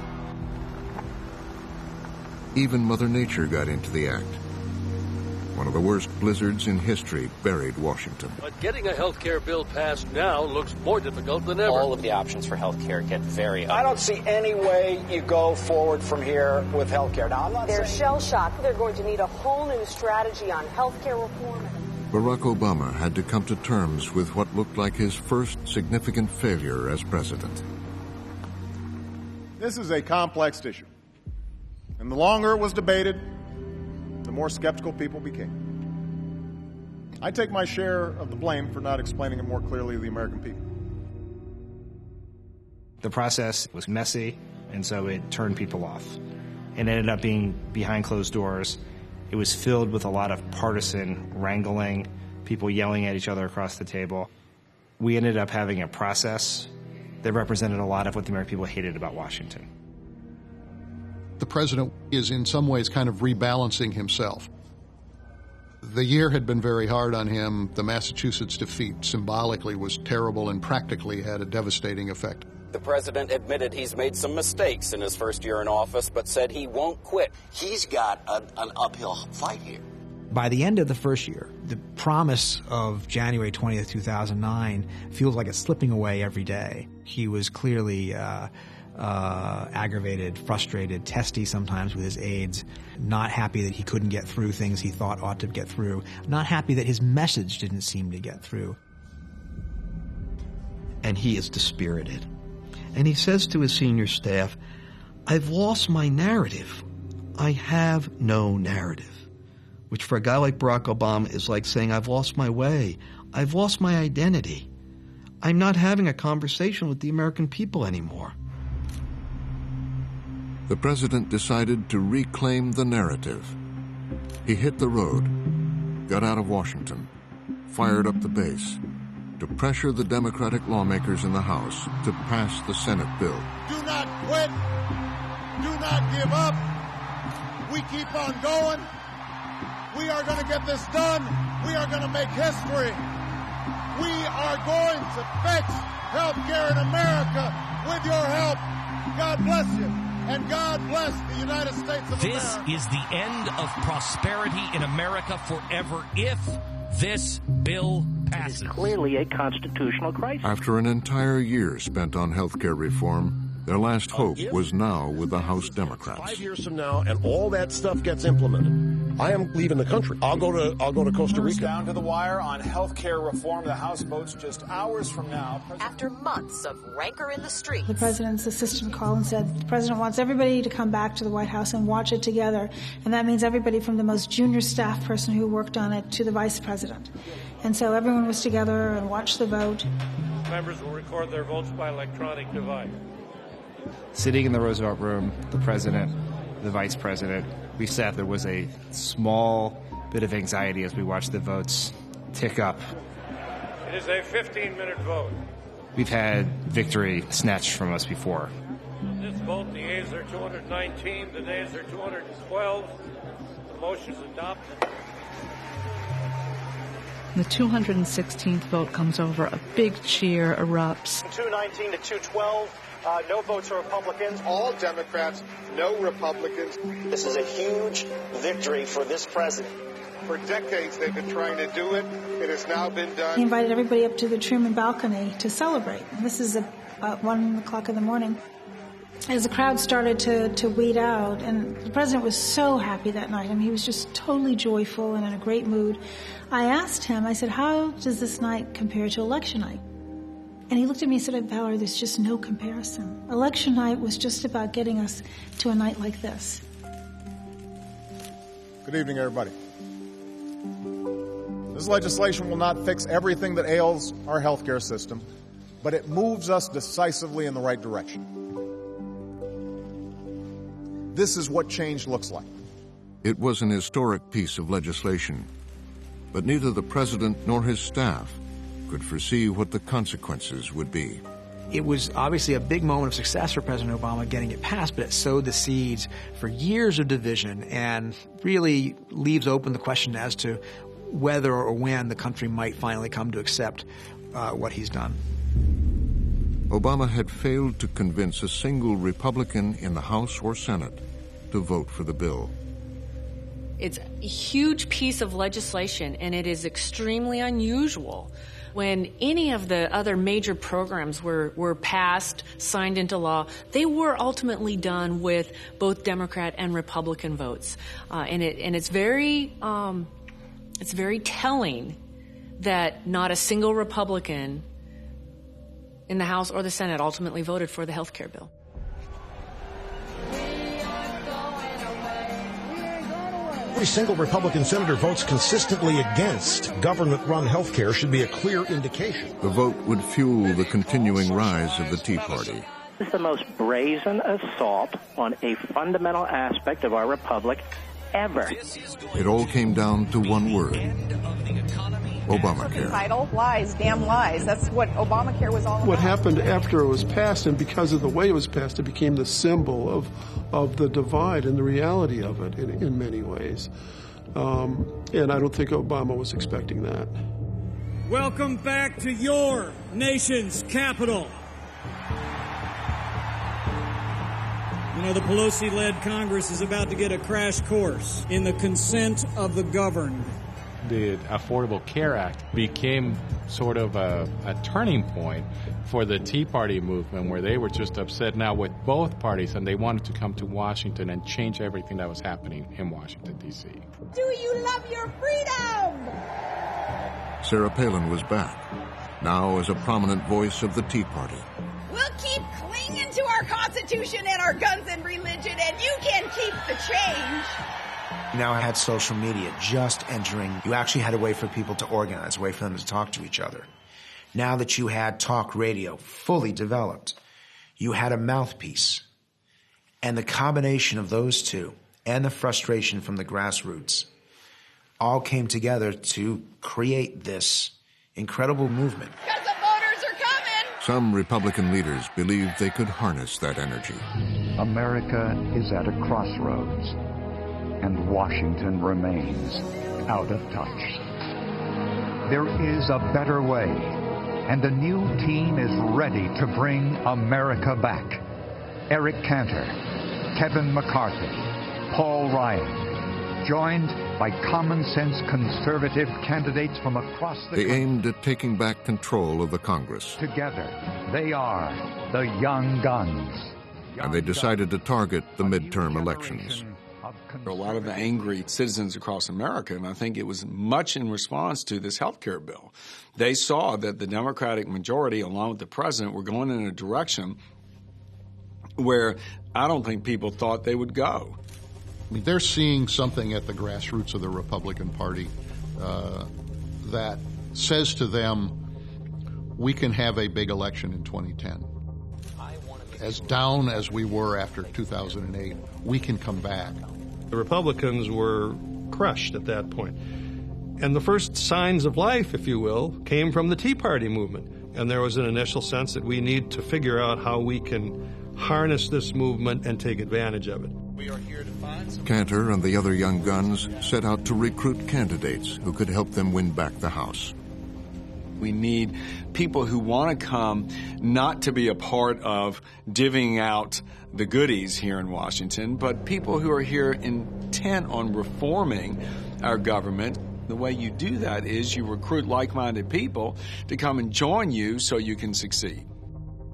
Even Mother Nature got into the act. One of the worst blizzards in history buried Washington. But getting a health care bill passed now looks more difficult than ever. All of the options for health care get very I don't see any way you go forward from here with health care. Now, I'm not They're saying... shell-shocked. They're going to need a whole new strategy on health care reform. Barack Obama had to come to terms with what looked like his first significant failure as president. This is a complex issue. And the longer it was debated, the more skeptical people became. I take my share of the blame for not explaining it more clearly to the American people. The process was messy, and so it turned people off. It ended up being behind closed doors. It was filled with a lot of partisan wrangling, people yelling at each other across the table. We ended up having a process that represented a lot of what the American people hated about Washington. The president is in some ways kind of rebalancing himself. The year had been very hard on him. The Massachusetts defeat symbolically was terrible and practically had a devastating effect. The president admitted he's made some mistakes in his first year in office, but said he won't quit. He's got an uphill fight here. By the end of the first year, the promise of January 20th, 2009 feels like it's slipping away every day. He was clearly aggravated, frustrated, testy sometimes with his aides, not happy that he couldn't get through things he thought ought to get through, not happy that his message didn't seem to get through. And he is dispirited. And he says to his senior staff, "I've lost my narrative. I have no narrative." Which for a guy like Barack Obama is like saying, "I've lost my way. I've lost my identity. I'm not having a conversation with the American people anymore." The president decided to reclaim the narrative. He hit the road, got out of Washington, fired up the base to pressure the Democratic lawmakers in the House to pass the Senate bill. Do not quit. Do not give up. We keep on going. We are going to get this done. We are going to make history. We are going to fix healthcare in America with your help. God bless you. And God bless the United States of America. This is the end of prosperity in America forever if this bill passes. It is clearly a constitutional crisis. After an entire year spent on health care reform, their last hope was now with the House Democrats. 5 years from now, and all that stuff gets implemented, I am leaving the country. I'll go to Costa Rica. Down to the wire on health care reform. The House votes just hours from now. After months of rancor in the streets, the president's assistant called and said the president wants everybody to come back to the White House and watch it together. And that means everybody from the most junior staff person who worked on it to the vice president. And so everyone was together and watched the vote. Members will record their votes by electronic device. Sitting in the Roosevelt Room, the president, the vice president, we sat. There was a small bit of anxiety as we watched the votes tick up. It is a 15-minute vote. We've had victory snatched from us before. On this vote, the ayes are 219, the nays are 212. The motion is adopted. The 216th vote comes over. A big cheer erupts. 219 to 212. No votes for Republicans. All Democrats, no Republicans. This is a huge victory for this president. For decades they've been trying to do it. It has now been done. He invited everybody up to the Truman balcony to celebrate. And this is about 1 o'clock in the morning. As the crowd started to weed out, and the president was so happy that night. I mean, he was just totally joyful and in a great mood. I asked him, I said, how does this night compare to election night? And he looked at me and said, Valerie, there's just no comparison. Election night was just about getting us to a night like this. Good evening, everybody. This legislation will not fix everything that ails our healthcare system, but it moves us decisively in the right direction. This is what change looks like. It was an historic piece of legislation, but neither the president nor his staff could foresee what the consequences would be. It was obviously a big moment of success for President Obama getting it passed, but it sowed the seeds for years of division and really leaves open the question as to whether or when the country might finally come to accept what he's done. Obama had failed to convince a single Republican in the House or Senate to vote for the bill. It's a huge piece of legislation, and it is extremely unusual. When any of the other major programs were passed, signed into law, they were ultimately done with both Democrat and Republican votes, and it's very telling that not a single Republican in the House or the Senate ultimately voted for the health care bill. Every single Republican senator votes consistently against government-run health care should be a clear indication. The vote would fuel the continuing rise of the Tea Party. This is the most brazen assault on a fundamental aspect of our republic ever. It all came down to one word: Obamacare. Title, lies, damn lies. That's what Obamacare was all about. What happened after it was passed, and because of the way it was passed, it became the symbol of the divide and the reality of it in many ways. And I don't think Obama was expecting that. Welcome back to your nation's capital. You know, the Pelosi-led Congress is about to get a crash course in the consent of the governed. The Affordable Care Act became sort of a turning point for the Tea Party movement, where they were just upset now with both parties, and they wanted to come to Washington and change everything that was happening in Washington, D.C. Do you love your freedom? Sarah Palin was back, now as a prominent voice of the Tea Party. We'll keep clinging to our Constitution and our guns and religion, and you can keep the change. You now had social media just entering. You actually had a way for people to organize, a way for them to talk to each other. Now that you had talk radio fully developed, you had a mouthpiece. And the combination of those two and the frustration from the grassroots all came together to create this incredible movement. Because the voters are coming! Some Republican leaders believed they could harness that energy. America is at a crossroads, and Washington remains out of touch. There is a better way, and a new team is ready to bring America back. Eric Cantor, Kevin McCarthy, Paul Ryan, joined by common-sense conservative candidates from across the country. They aimed at taking back control of the Congress. Together, they are the Young Guns. And they decided to target the midterm elections. A lot of the angry citizens across America, and I think it was much in response to this health care bill. They saw that the Democratic majority, along with the president, were going in a direction where I don't think people thought they would go. I mean, they're seeing something at the grassroots of the Republican Party that says to them, we can have a big election in 2010. As down as we were after 2008, we can come back. The Republicans were crushed at that point. And the first signs of life, if you will, came from the Tea Party movement. And there was an initial sense that we need to figure out how we can harness this movement and take advantage of it. We are here to find some... Cantor and the other Young Guns set out to recruit candidates who could help them win back the House. We need people who want to come not to be a part of divvying out the goodies here in Washington, but people who are here intent on reforming our government. The way you do that is you recruit like-minded people to come and join you so you can succeed.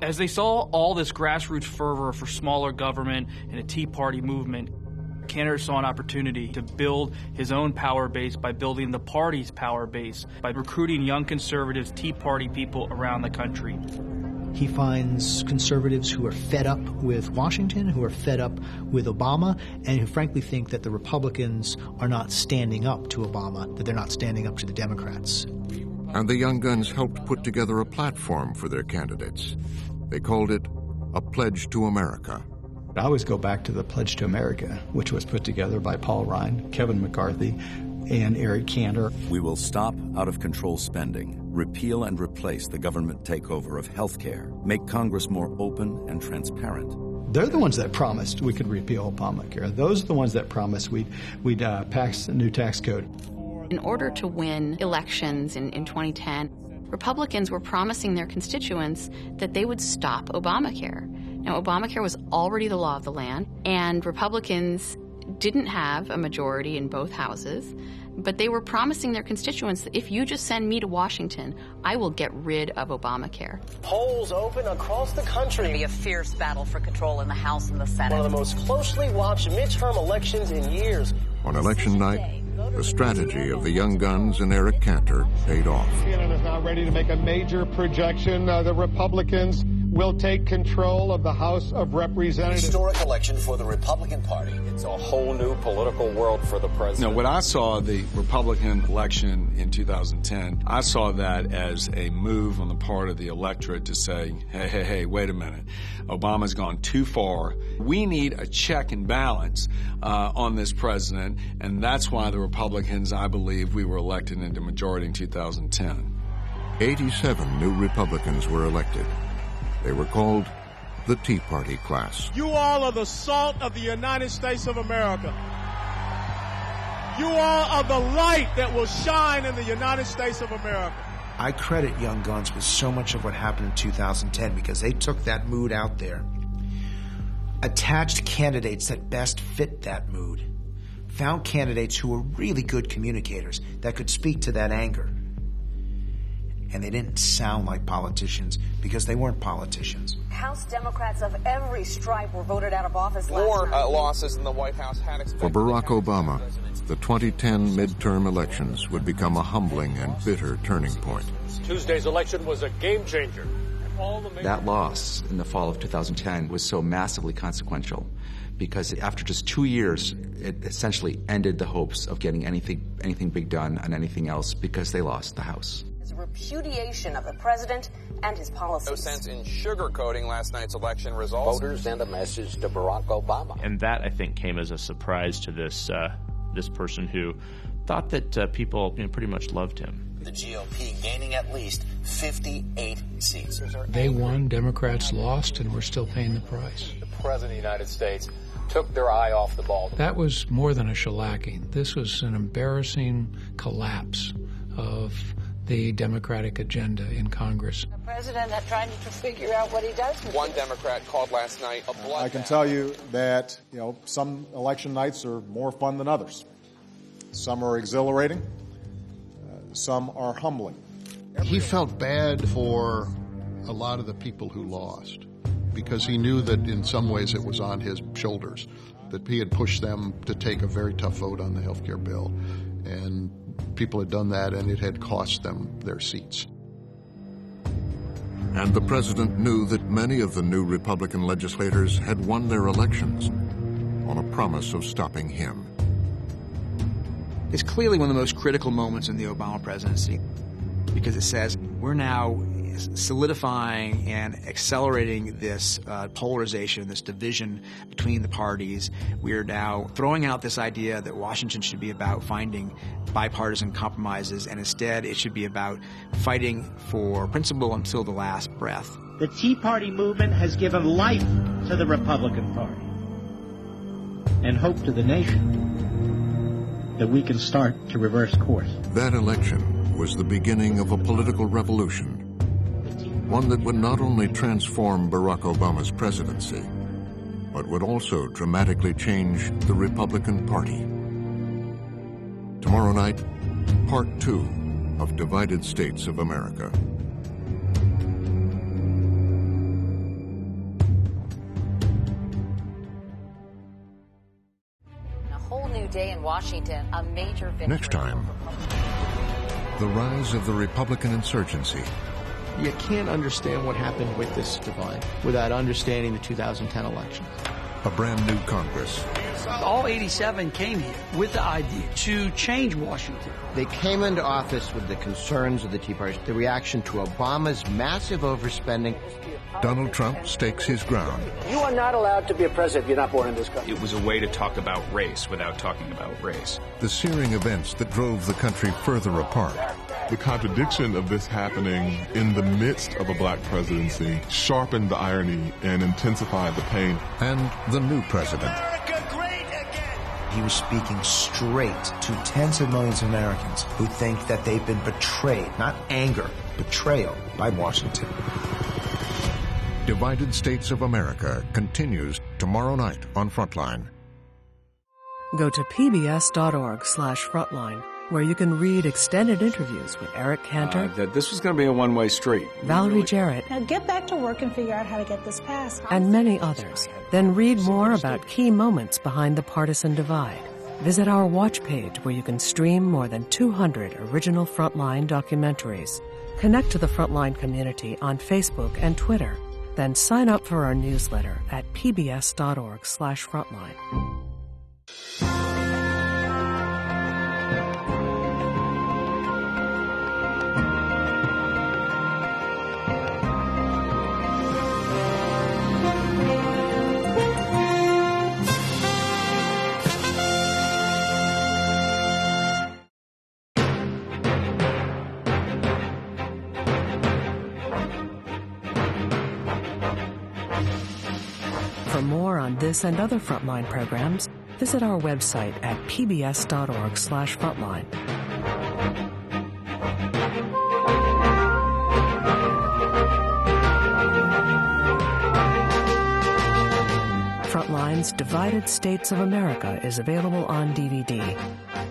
As they saw all this grassroots fervor for smaller government and a Tea Party movement, Cantor saw an opportunity to build his own power base by building the party's power base, by recruiting young conservatives, Tea Party people around the country. He finds conservatives who are fed up with Washington, who are fed up with Obama, and who frankly think that the Republicans are not standing up to Obama, that they're not standing up to the Democrats. And the Young Guns helped put together a platform for their candidates. They called it a Pledge to America. I always go back to the Pledge to America, which was put together by Paul Ryan, Kevin McCarthy, and Eric Cantor. We will stop out-of-control spending, repeal and replace the government takeover of health care, make Congress more open and transparent. They're the ones that promised we could repeal Obamacare. Those are the ones that promised we'd pass a new tax code. In order to win elections in 2010, Republicans were promising their constituents that they would stop Obamacare. Now, Obamacare was already the law of the land, and Republicans didn't have a majority in both houses, but they were promising their constituents that if you just send me to Washington, I will get rid of Obamacare. Polls open across the country. It'll be a fierce battle for control in the House and the Senate. One of the most closely watched midterm elections in years. On election night, the strategy of the Young Guns and Eric Cantor paid off. CNN is now ready to make a major projection. The Republicans will take control of the House of Representatives. Historic election for the Republican Party. It's a whole new political world for the president. No, when I saw the Republican election in 2010, I saw that as a move on the part of the electorate to say, hey, wait a minute. Obama's gone too far. We need a check and balance on this president, and that's why the Republicans, I believe, we were elected into majority in 2010. 87 new Republicans were elected. They were called the Tea Party class. You all are the salt of the United States of America. You all are the light that will shine in the United States of America. I credit Young Guns with so much of what happened in 2010 because they took that mood out there, attached candidates that best fit that mood, found candidates who were really good communicators that could speak to that anger. And they didn't sound like politicians because they weren't politicians. House Democrats of every stripe were voted out of office last More night. losses in the White House had expected. For Barack Obama, the 2010 midterm elections would become a humbling and bitter turning point. Tuesday's election was a game changer. That loss in the fall of 2010 was so massively consequential because after just 2 years, it essentially ended the hopes of getting anything big done on anything else because they lost the House. Repudiation of the president and his policies. No sense in sugarcoating last night's election results. Voters send a message to Barack Obama. And that, I think, came as a surprise to this person who thought that people pretty much loved him. The GOP gaining at least 58 seats. They won, Democrats lost, and we're still paying the price. The President of the United States took their eye off the ball. That was more than a shellacking. This was an embarrassing collapse of the Democratic agenda in Congress. The president is trying to figure out what he does. One Democrat called last night a bloodbath. I can tell you that, some election nights are more fun than others. Some are exhilarating. Some are humbling. He felt bad for a lot of the people who lost because he knew that in some ways it was on his shoulders, that he had pushed them to take a very tough vote on the health care bill. And people had done that, and it had cost them their seats. And the president knew that many of the new Republican legislators had won their elections on a promise of stopping him. It's clearly one of the most critical moments in the Obama presidency because it says we're now solidifying and accelerating this polarization, this division between the parties. We are now throwing out this idea that Washington should be about finding bipartisan compromises, and instead it should be about fighting for principle until the last breath. The Tea Party movement has given life to the Republican Party and hope to the nation that we can start to reverse course. That election was the beginning of a political revolution, one that would not only transform Barack Obama's presidency, but would also dramatically change the Republican Party. Tomorrow night, Part 2 of Divided States of America. A whole new day in Washington, a major victory. Next time, the rise of the Republican insurgency. You can't understand what happened with this divide without understanding the 2010 election. A brand new Congress. All 87 came here with the idea to change Washington. They came into office with the concerns of the Tea Party, the reaction to Obama's massive overspending. Donald Trump stakes his ground. You are not allowed to be a president if you're not born in this country. It was a way to talk about race without talking about race. The searing events that drove the country further apart. The contradiction of this happening in the midst of a black presidency sharpened the irony and intensified the pain. And the new president. America great again. He was speaking straight to tens of millions of Americans who think that they've been betrayed, not anger, betrayal by Washington. Divided States of America continues tomorrow night on Frontline. Go to pbs.org/frontline, where you can read extended interviews with Eric Cantor. That this was going to be a one-way street. Valerie Jarrett. Now get back to work and figure out how to get this passed. And many others. Then read more about key moments behind the partisan divide. Visit our watch page where you can stream more than 200 original Frontline documentaries. Connect to the Frontline community on Facebook and Twitter. Then sign up for our newsletter at pbs.org/frontline. For more on this and other Frontline programs, visit our website at pbs.org/frontline. Frontline's Divided States of America is available on DVD.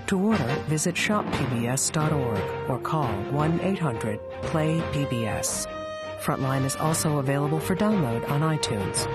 To order, visit shoppbs.org or call 1-800-PLAY-PBS. Frontline is also available for download on iTunes.